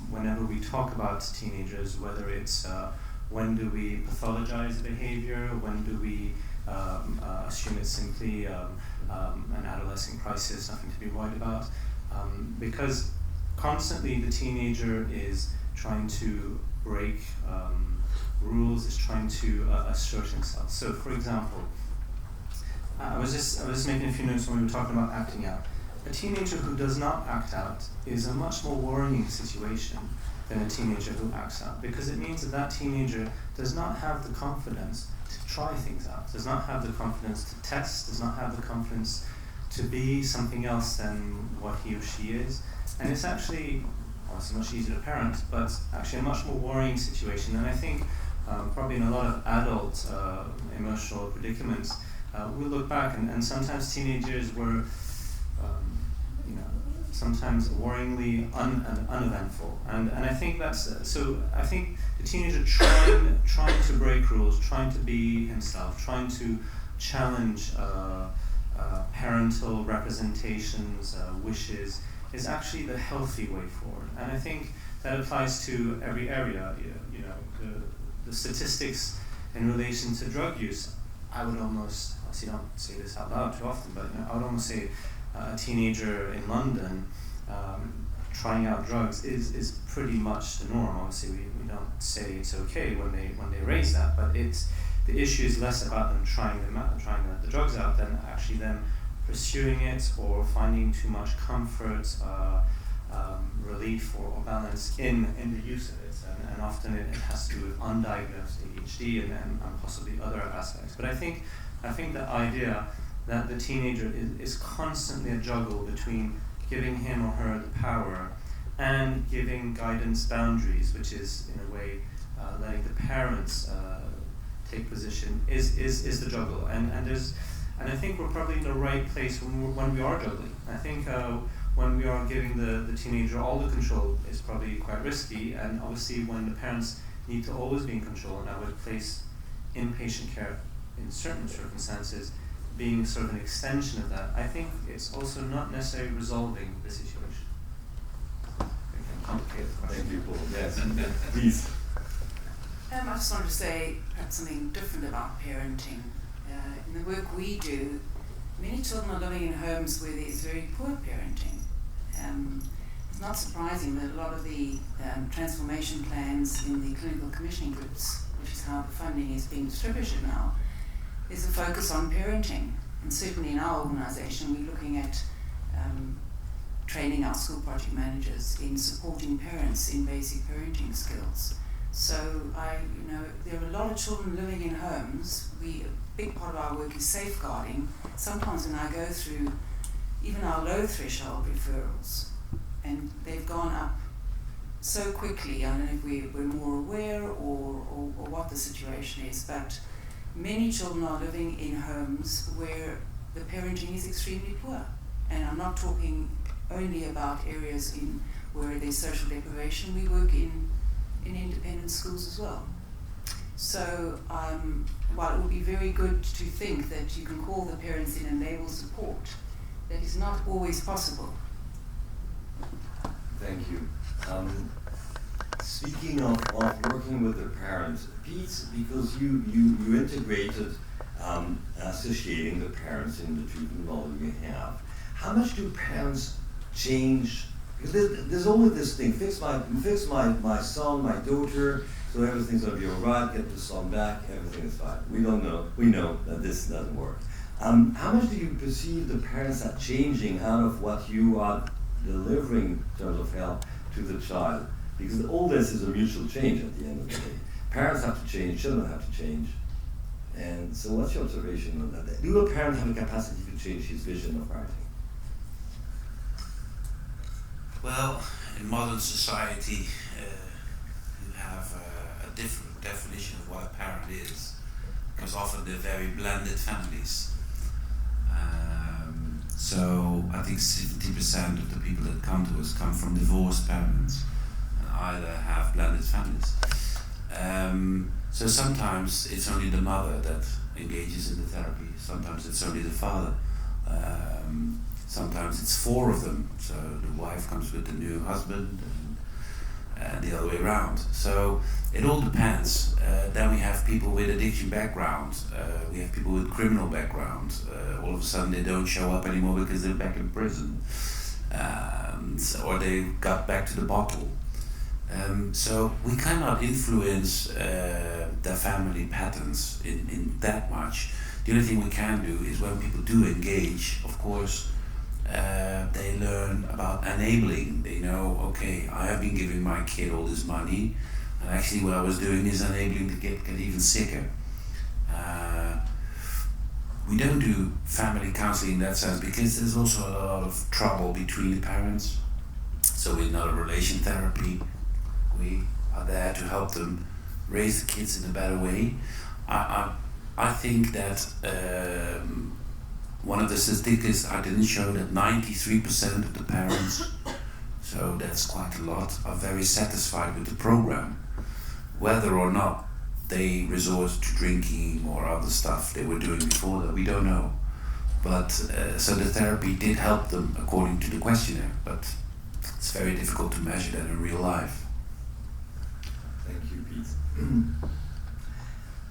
whenever we talk about teenagers, whether it's when do we pathologize behavior, when do we assume it's simply an adolescent crisis, nothing to be worried about. Because constantly the teenager is trying to break rules, is trying to assert himself. So, for example, I was just making a few notes when we were talking about acting out. A teenager who does not act out is a much more worrying situation than a teenager who acts out, because it means that that teenager does not have the confidence to try things out, does not have the confidence to test, does not have the confidence to be something else than what he or she is. And it's actually, well, it's much easier to parent, but actually a much more worrying situation. And I think probably in a lot of adult emotional predicaments, we look back and sometimes teenagers were sometimes worryingly uneventful, and I think that's so. I think the teenager trying to break rules, trying to be himself, trying to challenge parental representations, wishes, is actually the healthy way forward. And I think that applies to every area. The statistics in relation to drug use, I would almost, obviously don't say this out loud too often, but I would almost say a teenager in London trying out drugs is pretty much the norm. Obviously, we don't say it's okay when they raise that, but the issue is less about them trying the drugs out than actually them pursuing it or finding too much comfort, relief or balance in the use of it. And often it has to do with undiagnosed ADHD and possibly other aspects. But I think the idea that the teenager is constantly a juggle between giving him or her the power and giving guidance boundaries, which is in a way letting the parents take position, is the juggle. And I think we're probably in the right place when we are juggling. I think when we are giving the teenager all the control is probably quite risky, and obviously when the parents need to always be in control, and I would place inpatient care in certain circumstances being sort of an extension of that, I think it's also not necessarily resolving the situation. Complicated question. Thank you, Paul. Yes, please. I just wanted to say perhaps something different about parenting. In the work we do, many children are living in homes where there is very poor parenting. It's not surprising that a lot of the transformation plans in the clinical commissioning groups, which is how the funding is being distributed now, is a focus on parenting. And certainly in our organisation, we're looking at training our school project managers in supporting parents in basic parenting skills. So there are a lot of children living in homes. A big part of our work is safeguarding. Sometimes when I go through even our low threshold referrals, and they've gone up so quickly, I don't know if we're more aware or what the situation is, but many children are living in homes where the parenting is extremely poor. And I'm not talking only about areas where there's social deprivation. We work in independent schools as well. So while it would be very good to think that you can call the parents in and enable support, that is not always possible. Thank you. Speaking of working with the parents, Piet, because you integrated associating the parents in the treatment model you have, how much do parents change? Because there's always this thing, fix my son, my daughter, so everything's going to be all right, get the son back, everything is fine. We know that this doesn't work. How much do you perceive the parents are changing out of what you are delivering in terms of help to the child? Because all this is a mutual change at the end of the day. Parents have to change, children have to change. And so what's your observation on that? Do a parent have a capacity to change his vision of parenting? Well, in modern society, you have a different definition of what a parent is. because often they're very blended families. So I think 70% of the people that come to us come from divorced parents and either have blended families. So sometimes it's only the mother that engages in the therapy, sometimes it's only the father. Sometimes it's 4 of them, so the wife comes with the new husband and the other way around. So it all depends. Then we have people with addiction background, we have people with criminal background. All of a sudden they don't show up anymore because they're back in prison, or they got back to the bottle. So we cannot influence their family patterns in that much. The only thing we can do is when people do engage, of course, they learn about enabling. They know, okay, I have been giving my kid all this money, and actually what I was doing is enabling the kid to get even sicker. We don't do family counseling in that sense because there's also a lot of trouble between the parents. So we're not a relation therapy. We are there to help them raise the kids in a better way. I think that one of the statistics I didn't show that 93% of the parents, so that's quite a lot, are very satisfied with the program. Whether or not they resort to drinking or other stuff they were doing before that, we don't know. But so the therapy did help them according to the questionnaire, but it's very difficult to measure that in real life. Thank you, Piet.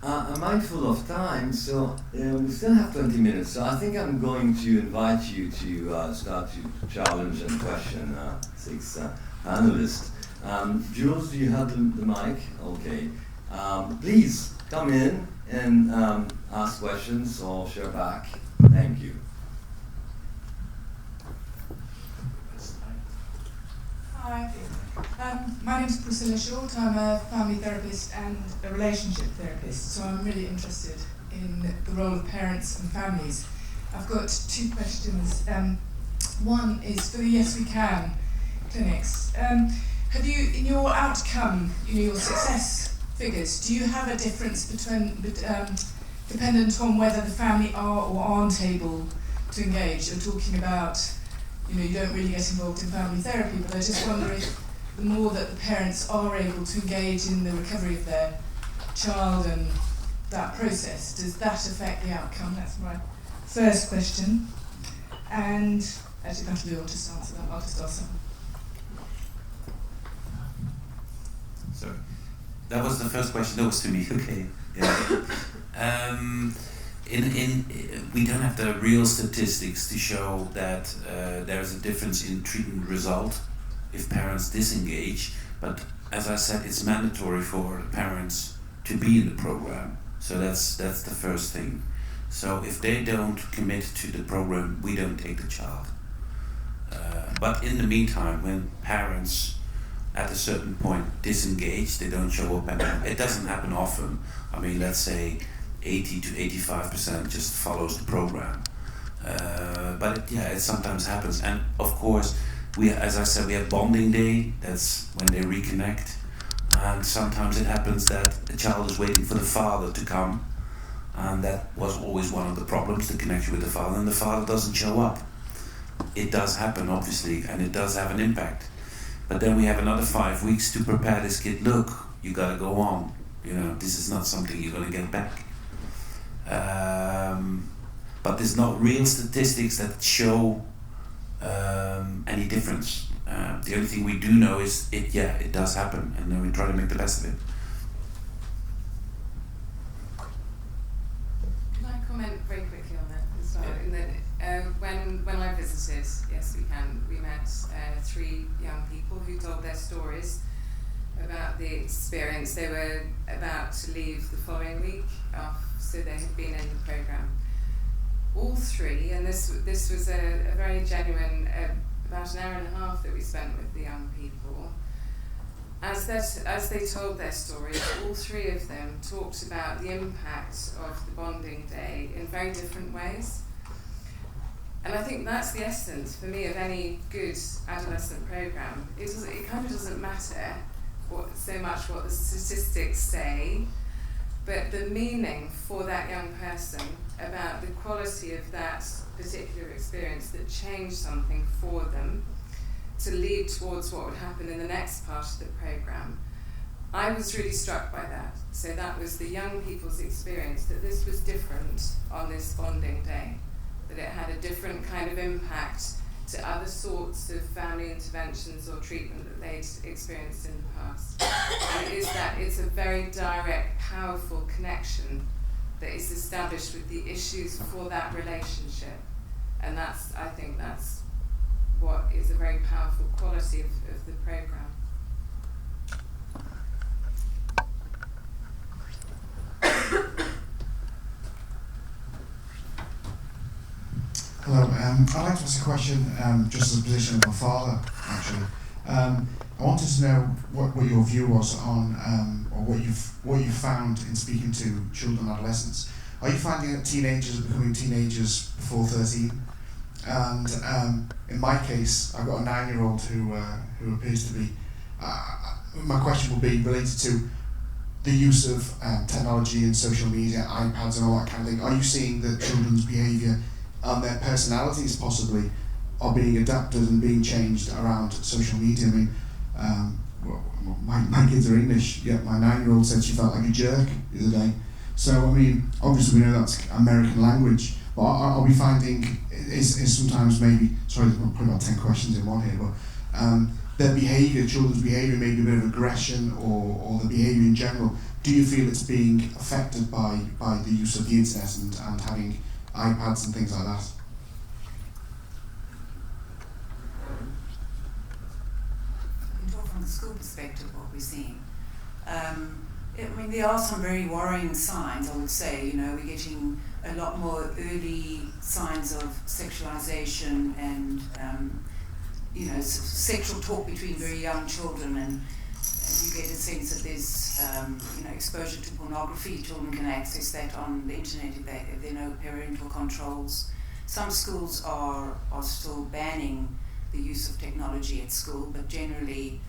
I'm mindful of time, so we still have 20 minutes. So I think I'm going to invite you to start to challenge and question 6 panelists. Jules, do you have the mic? Okay. Please come in and ask questions or share back. Thank you. Hi. My name is Priscilla Short. I'm a family therapist and a relationship therapist, so I'm really interested in the role of parents and families. I've got 2 questions. One is for the Yes We Can clinics. Have you, in your outcome, your success figures, do you have a difference between, dependent on whether the family are or aren't able to engage? You're talking about, you don't really get involved in family therapy, but I just wonder if the more that the parents are able to engage in the recovery of their child and that process, does that affect the outcome? That's my first question. And actually, that'll be all, just answer that. I'll just ask them. Sorry, that was the first question. That was to me. Okay. Yeah. We don't have the real statistics to show that there's a difference in treatment result if parents disengage, but as I said, it's mandatory for the parents to be in the program. So that's the first thing. So if they don't commit to the program, we don't take the child. But in the meantime, when parents at a certain point disengage, they don't show up anymore. It doesn't happen often. I mean, let's say 80 to 85% just follows the program. But it sometimes happens. And of course, as I said, we have bonding day. That's when they reconnect. And sometimes it happens that the child is waiting for the father to come. And that was always one of the problems, the connection with the father. And the father doesn't show up. It does happen, obviously, and it does have an impact. But then we have another 5 weeks to prepare this kid. Look, you gotta go on. This is not something you're gonna get back. But there's not real statistics that show any difference. The only thing we do know is it does happen, and then we try to make the best of it. Can I comment very quickly on that as well? Yeah. In that, when I visited Yes We Can, we met 3 young people who told their stories about the experience. They were about to leave the following week, so they had been in the programme. All 3, and this was a very genuine, about an hour and a half that we spent with the young people. As they told their stories, all 3 of them talked about the impact of the bonding day in very different ways. And I think that's the essence, for me, of any good adolescent programme. It kind of doesn't matter so much what the statistics say, but the meaning for that young person about the quality of that particular experience that changed something for them to lead towards what would happen in the next part of the programme. I was really struck by that. So that was the young people's experience, that this was different on this bonding day, that it had a different kind of impact to other sorts of family interventions or treatment that they'd experienced in the past. And it is that it's a very direct, powerful connection that is established with the issues for that relationship. And I think that's what is a very powerful quality of the programme. Hello, I'd like to ask a question just as a position of a father, actually. I wanted to know what your view was on, or what you found in speaking to children and adolescents. Are you finding that teenagers are becoming teenagers before 13? And in my case, I've got a 9-year-old who appears to be, my question will be related to the use of technology and social media, iPads and all that kind of thing. Are you seeing that children's behaviour and their personalities possibly are being adapted and being changed around social media? I mean, my kids are English, yet my 9-year-old said she felt like a jerk the other day. So, I mean, obviously we know that's American language, but are we finding, is sometimes maybe, sorry, there's probably about 10 questions in one here, but their behaviour, children's behaviour, maybe a bit of aggression or the behaviour in general, do you feel it's being affected by the use of the internet and having iPads and things like that? We talk from the school perspective what we're seeing. I mean, there are some very worrying signs, I would say. You know, we're getting a lot more early signs of sexualization and, you know, sexual talk between very young children, and you get a sense that there's, you know, exposure to pornography. Children can access that on the internet if there are no parental controls. Some schools are still banning the use of technology at school, but generally,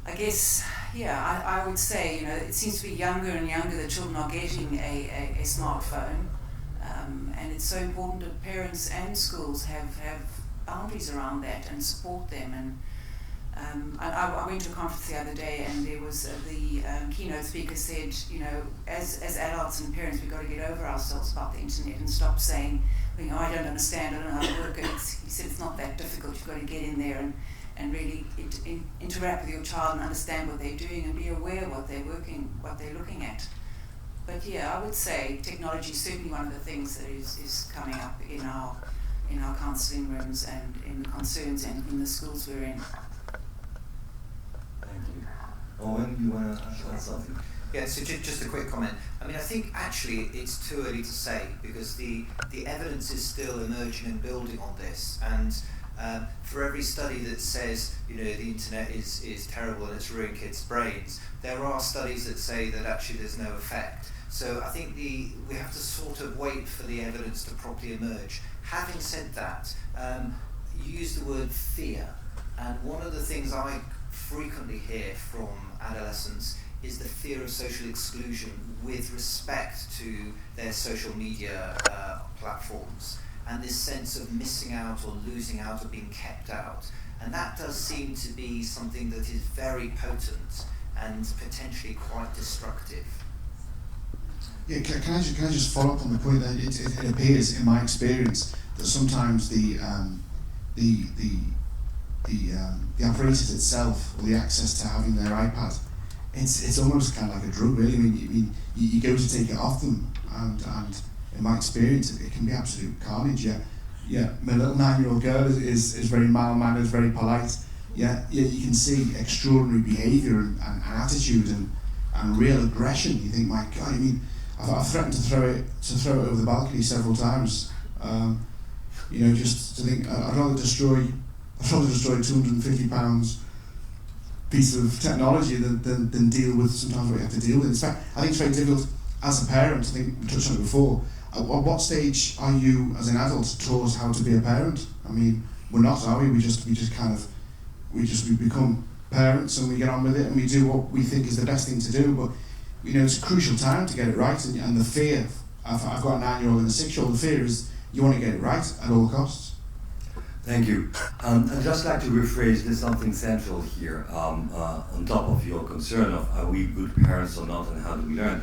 I guess, yeah, I would say, you know, it seems to be younger and younger that children are getting a smartphone, and it's so important that parents and schools have boundaries around that and support them. And I went to a conference the other day, and there was the keynote speaker said, you know, as adults and parents, we've got to get over ourselves about the internet and stop saying, you know, I don't understand, I don't know how to work it. He said it's not that difficult. You've got to get in there and really interact with your child and understand what they're doing and be aware of what they're looking at. But yeah, I would say technology is certainly one of the things that is coming up in our counselling rooms and in the concerns and in the schools we're in. Thank you. Owen, you want to add something? Yeah, so just a quick comment. I mean, I think actually it's too early to say, because the evidence is still emerging and building on this. And for every study that says, you know, the internet is terrible and it's ruining kids' brains, there are studies that say that actually there's no effect. So I think we have to sort of wait for the evidence to properly emerge. Having said that, you use the word fear, and one of the things I frequently hear from adolescents is the fear of social exclusion with respect to their social media platforms, and this sense of missing out or losing out or being kept out. And that does seem to be something that is very potent and potentially quite destructive. Yeah, can I just follow up on the point that it appears, in my experience, that sometimes the apparatus itself, or the access to having their iPad, it's almost kind of like a drug, really. I mean, you go to take it off them, and in my experience, it can be absolute carnage. Yeah. My little 9-year-old girl is very mild-mannered, very polite. Yeah, you can see extraordinary behaviour and attitude and real aggression. You think, my God, I mean, I've threatened to throw it over the balcony several times. You know, just to think, I'd rather destroy £250 piece of technology than deal with sometimes what you have to deal with. In fact, I think it's very difficult as a parent. I think we touched on it before. At what stage are you, as an adult, taught how to be a parent? I mean, we're not, are we? We become parents and we get on with it and we do what we think is the best thing to do. But it's a crucial time to get it right, and the fear, I've got a 9-year-old and a 6-year-old, the fear is you want to get it right at all costs. Thank you. I'd just like to rephrase, there's something central here, on top of your concern of are we good parents or not and how do we learn.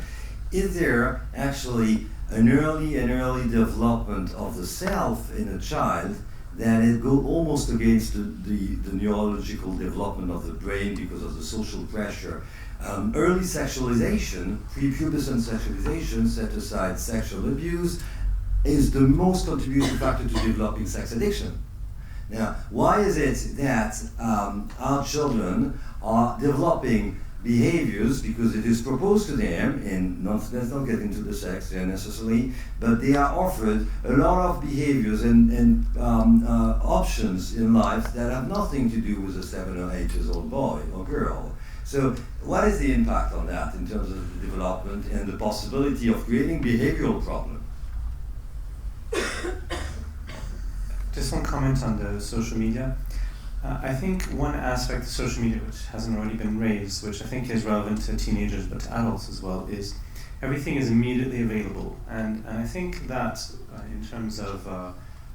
Is there actually an early development of the self in a child that it goes almost against the neurological development of the brain because of the social pressure? Early sexualization, prepubescent sexualization, set aside sexual abuse, is the most contributing factor to developing sex addiction. Now, why is it that our children are developing behaviors because it is proposed to them, and let's not get into the sex there necessarily, but they are offered a lot of behaviors and options in life that have nothing to do with a 7 or 8 years old boy or girl. So what is the impact on that in terms of the development and the possibility of creating behavioral problems? Just one comment on the social media. I think one aspect of social media which hasn't already been raised, which I think is relevant to teenagers but to adults as well, is everything is immediately available. And I think that in terms of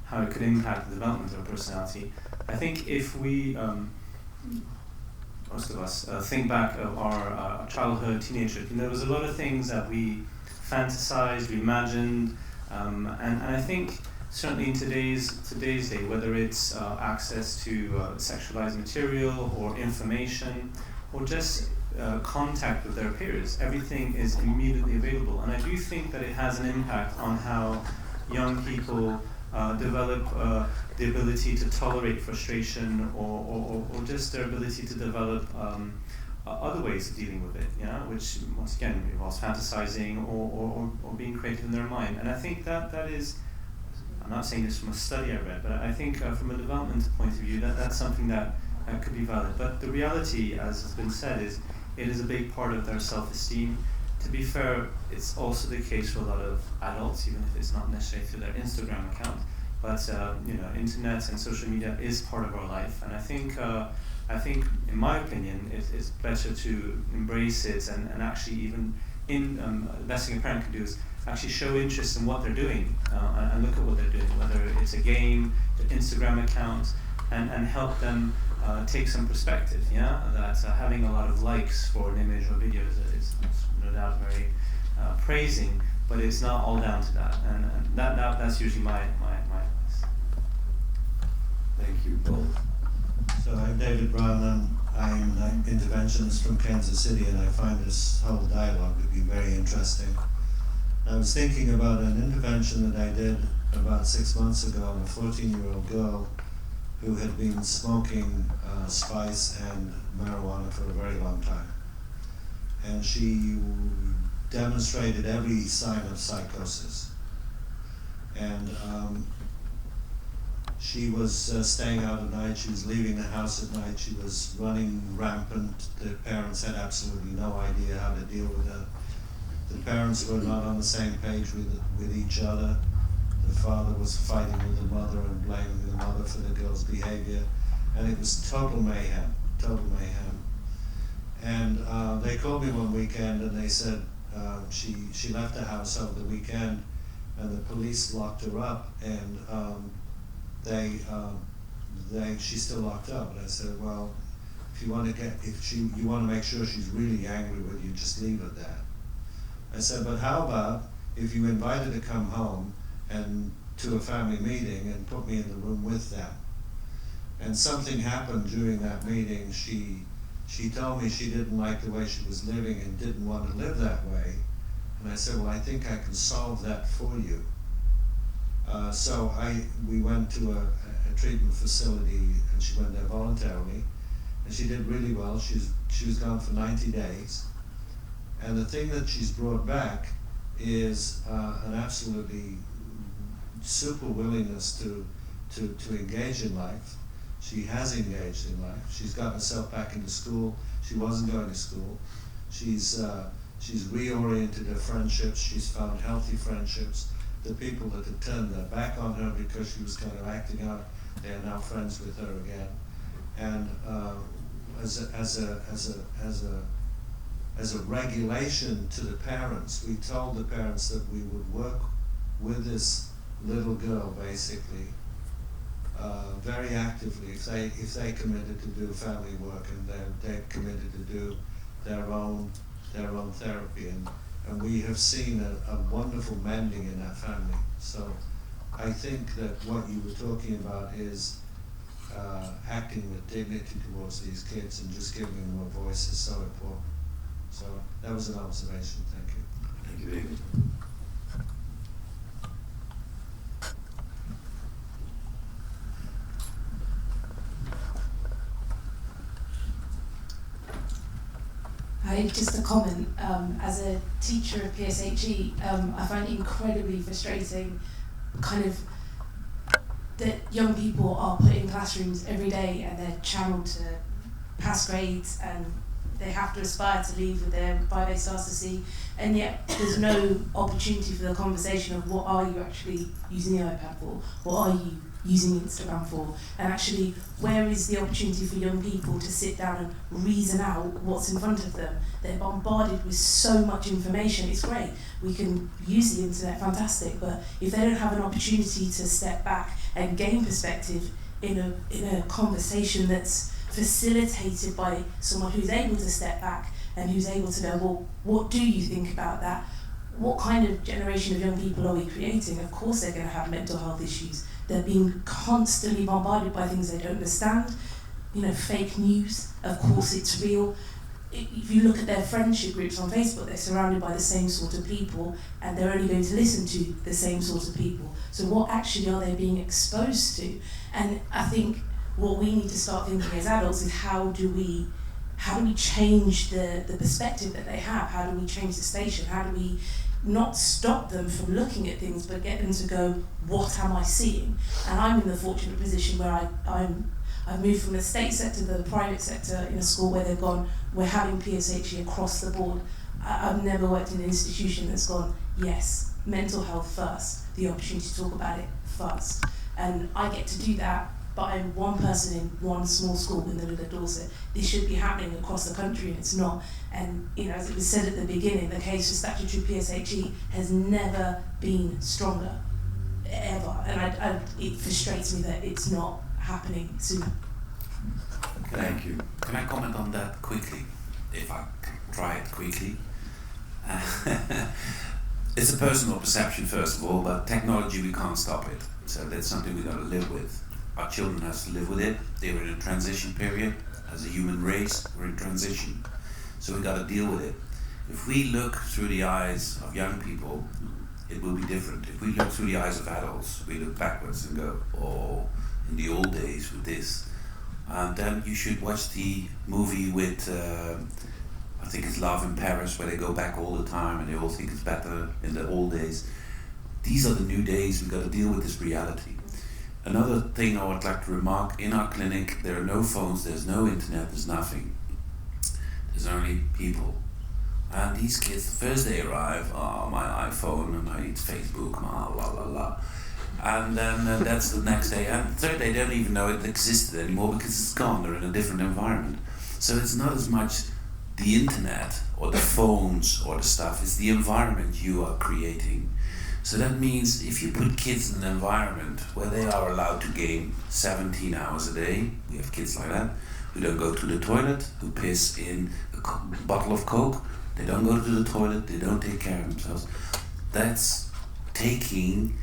how it could impact the development of our personality, I think if we, most of us, think back of our childhood, teenagehood, there was a lot of things that we fantasized, we imagined, and I think certainly in today's day, whether it's access to sexualized material or information or just contact with their peers, everything is immediately available. And I do think that it has an impact on how young people develop the ability to tolerate frustration or just their ability to develop other ways of dealing with it, which once again involves fantasizing or being creative in their mind. And I think that is, I'm not saying this from a study I read, but I think from a development point of view, that's something that could be valid. But the reality, as has been said, is it is a big part of their self-esteem. To be fair, it's also the case for a lot of adults, even if it's not necessarily through their Instagram account. But internet and social media is part of our life, and I think, in my opinion, it's better to embrace it and actually even the best thing a parent can do is actually show interest in what they're doing and look at what they're doing, whether it's a game, their Instagram account, and help them take some perspective, that having a lot of likes for an image or video is no doubt very praising, but it's not all down to that, and that's usually my advice. Thank you both. So I'm David Brown, I'm an interventionist from Kansas City, and I find this whole dialogue to be very interesting. I was thinking about an intervention that I did about 6 months ago on a 14-year-old girl who had been smoking spice and marijuana for a very long time. And she demonstrated every sign of psychosis. And she was staying out at night, she was leaving the house at night, she was running rampant. The parents had absolutely no idea how to deal with her. The parents were not on the same page with each other. The father was fighting with the mother and blaming the mother for the girl's behavior. And it was total mayhem. And they called me one weekend and they said she left the house over the weekend and the police locked her up, and she's still locked up. And I said, well, if you want to make sure she's really angry with you, just leave it there. I said, but how about if you invite her to come home and to a family meeting and put me in the room with them? And something happened during that meeting. She told me she didn't like the way she was living and didn't want to live that way. And I said, well, I think I can solve that for you. So we went to a treatment facility, and she went there voluntarily, and she did really well. She was gone for 90 days. And the thing that she's brought back is an absolutely super willingness to engage in life. She has engaged in life. She's gotten herself back into school. She wasn't going to school. She's reoriented her friendships. She's found healthy friendships. The people that had turned their back on her because she was kind of acting out, they are now friends with her again. And as a as a regulation to the parents, we told the parents that we would work with this little girl basically very actively if they committed to do family work and they're committed to do their own therapy, and we have seen a wonderful mending in that family. So I think that what you were talking about is acting with dignity towards these kids and just giving them a voice is so important. So that was an observation. Thank you. Thank you very much. Hi, just a comment. As a teacher of PSHE, I find it incredibly frustrating kind of that young people are put in classrooms every day and they're channeled to pass grades and they have to aspire to leave with their 5A stars to see, and yet there's no opportunity for the conversation of what are you actually using the iPad for, what are you using Instagram for, and actually where is the opportunity for young people to sit down and reason out what's in front of them. They're bombarded with so much information. It's great, we can use the internet, fantastic, but if they don't have an opportunity to step back and gain perspective in a conversation that's facilitated by someone who's able to step back and who's able to go, well, what do you think about that? What kind of generation of young people are we creating? Of course they're going to have mental health issues. They're being constantly bombarded by things they don't understand. You know, fake news, of course it's real. If you look at their friendship groups on Facebook, they're surrounded by the same sort of people and they're only going to listen to the same sort of people. So what actually are they being exposed to? And I think what we need to start thinking as adults is how do we change the perspective that they have? How do we change the station? How do we not stop them from looking at things, but get them to go, what am I seeing? And I'm in the fortunate position where I've moved from the state sector to the private sector in a school where they've gone, we're having PSHE across the board. I've never worked in an institution that's gone, yes, mental health first, the opportunity to talk about it first. And I get to do that, but I'm one person in one small school in the middle of Dorset. This should be happening across the country and it's not. And you know, as it was said at the beginning, the case for statutory PSHE has never been stronger, ever. And it frustrates me that it's not happening sooner. Thank you. Can I comment on that quickly, if I can try it quickly? It's a personal perception, first of all, but technology, we can't stop it. So that's something we've got to live with. Our children have to live with it. They were in a transition period. As a human race, we're in transition. So we've got to deal with it. If we look through the eyes of young people, it will be different. If we look through the eyes of adults, we look backwards and go, oh, in the old days with this. And then you should watch the movie with, I think it's Love in Paris, where they go back all the time and they all think it's better in the old days. These are the new days, we've got to deal with this reality. Another thing I would like to remark, in our clinic there are no phones, there's no internet, there's nothing. There's only people. And these kids, the first they arrive, oh, my iPhone, and I eat Facebook, la la la. And then that's the next day. And the third day, they don't even know it existed anymore because it's gone, they're in a different environment. So it's not as much the internet or the phones or the stuff, it's the environment you are creating. So that means if you put kids in an environment where they are allowed to game 17 hours a day, we have kids like that, who don't go to the toilet, who piss in a bottle of Coke, they don't go to the toilet, they don't take care of themselves. That's taking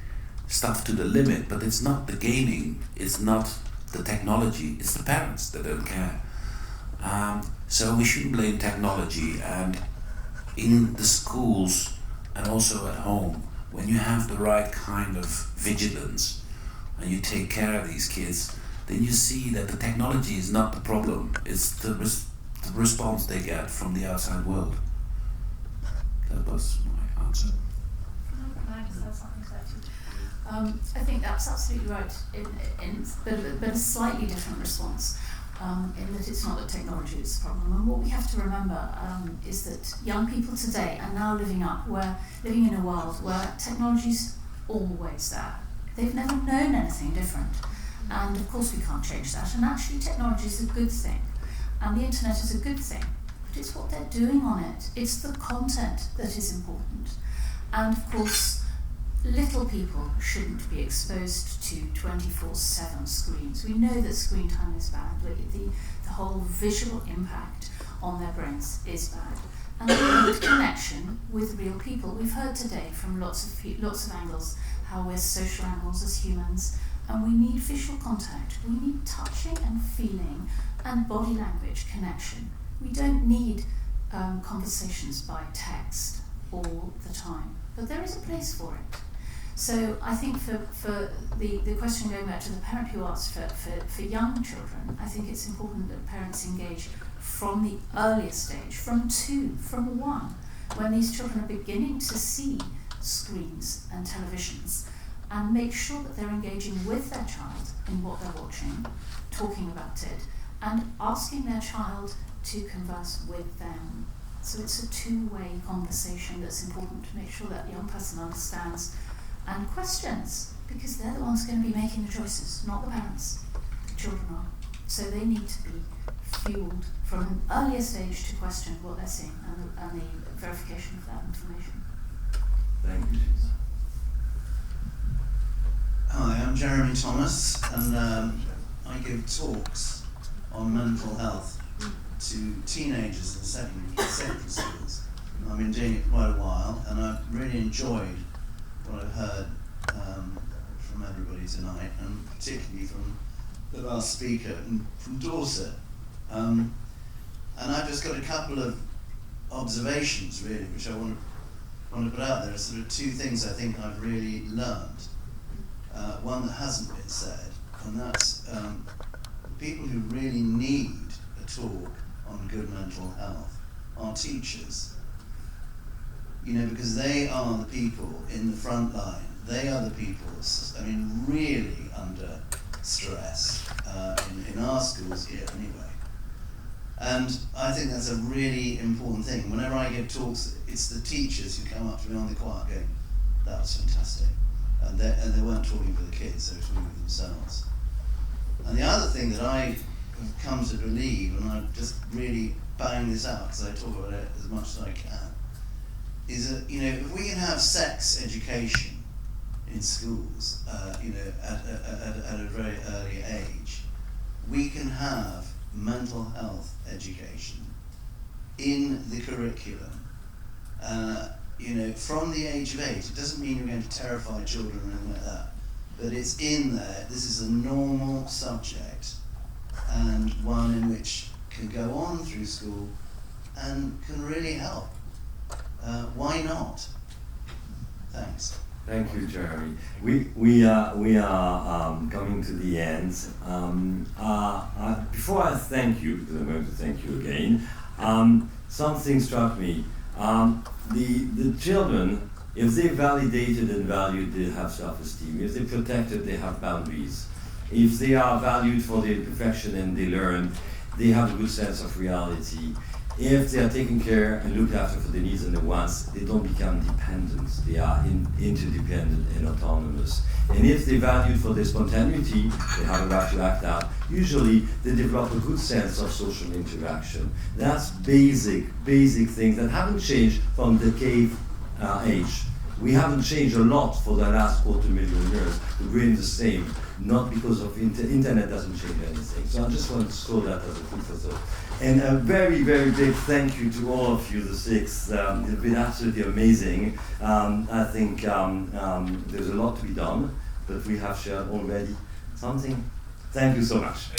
stuff to the limit, but it's not the gaming, it's not the technology, it's the parents that don't care. So we shouldn't blame technology, and in the schools and also at home, when you have the right kind of vigilance and you take care of these kids, then you see that the technology is not the problem, it's the response they get from the outside world. That was my answer. Can I just add something to that? I think that's absolutely right, but a slightly different response. In that it's not that technology is the problem. And what we have to remember is that young people today are now living in a world where technology's always there. They've never known anything different. And of course we can't change that. And actually technology is a good thing. And the internet is a good thing. But it's what they're doing on it. It's the content that is important. And of course, little people shouldn't be exposed to 24/7 screens. We know that screen time is bad, but the whole visual impact on their brains is bad. And they need connection with real people. We've heard today from lots of angles how we're social animals as humans, and we need visual contact. We need touching and feeling and body language connection. We don't need conversations by text all the time, but there is a place for it. So I think for the question going back to the parent who asked for young children, I think it's important that parents engage from the earliest stage, from 2, from 1, when these children are beginning to see screens and televisions, and make sure that they're engaging with their child in what they're watching, talking about it, and asking their child to converse with them. So it's a two-way conversation that's important to make sure that the young person understands and questions, because they're the ones going to be making the choices, not the parents. The children are. So they need to be fueled from an earlier stage to question what they're seeing and the verification of that information. Thank you. Hi, I'm Jeremy Thomas, and I give talks on mental health to teenagers in secondary schools. I've been doing it quite a while, and I've really enjoyed what I've heard from everybody tonight, and particularly from the last speaker from Dorset. And I've just got a couple of observations, really, which I want to put out there. Sort of 2 things I think I've really learned. One that hasn't been said, and that's people who really need a talk on good mental health are teachers. You know, because they are the people in the front line. They are the people, really under stress in our schools here anyway. And I think that's a really important thing. Whenever I give talks, it's the teachers who come up to me on the quiet going, that was fantastic. And they weren't talking for the kids, they were talking for themselves. And the other thing that I have come to believe, and I'm just really banging this out because I talk about it as much as I can, is that, you know, if we can have sex education in schools, at a very early age, we can have mental health education in the curriculum, from the age of 8. It doesn't mean you're going to terrify children or anything like that, but it's in there. This is a normal subject, and one in which can go on through school and can really help. Why not? Thanks. Thank you, Jeremy. We are coming to the end. Before I thank you, because I'm going to thank you again, something struck me. The children, if they're validated and valued, they have self-esteem. If they're protected, they have boundaries. If they are valued for their perfection and they learn, they have a good sense of reality. If they are taken care and looked after for the needs and the wants, they don't become dependent. They are interdependent and autonomous. And if they're valued for their spontaneity, they have a right to act out. Usually, they develop a good sense of social interaction. That's basic things that haven't changed from the cave age. We haven't changed a lot for the last 250,000 years. The brain is the same, not because of internet doesn't change anything. So I just want to throw that as a food for thought. And a very, very big thank you to all of you, the 6. It's been absolutely amazing. I think there's a lot to be done, but we have shared already something. Thank you so much.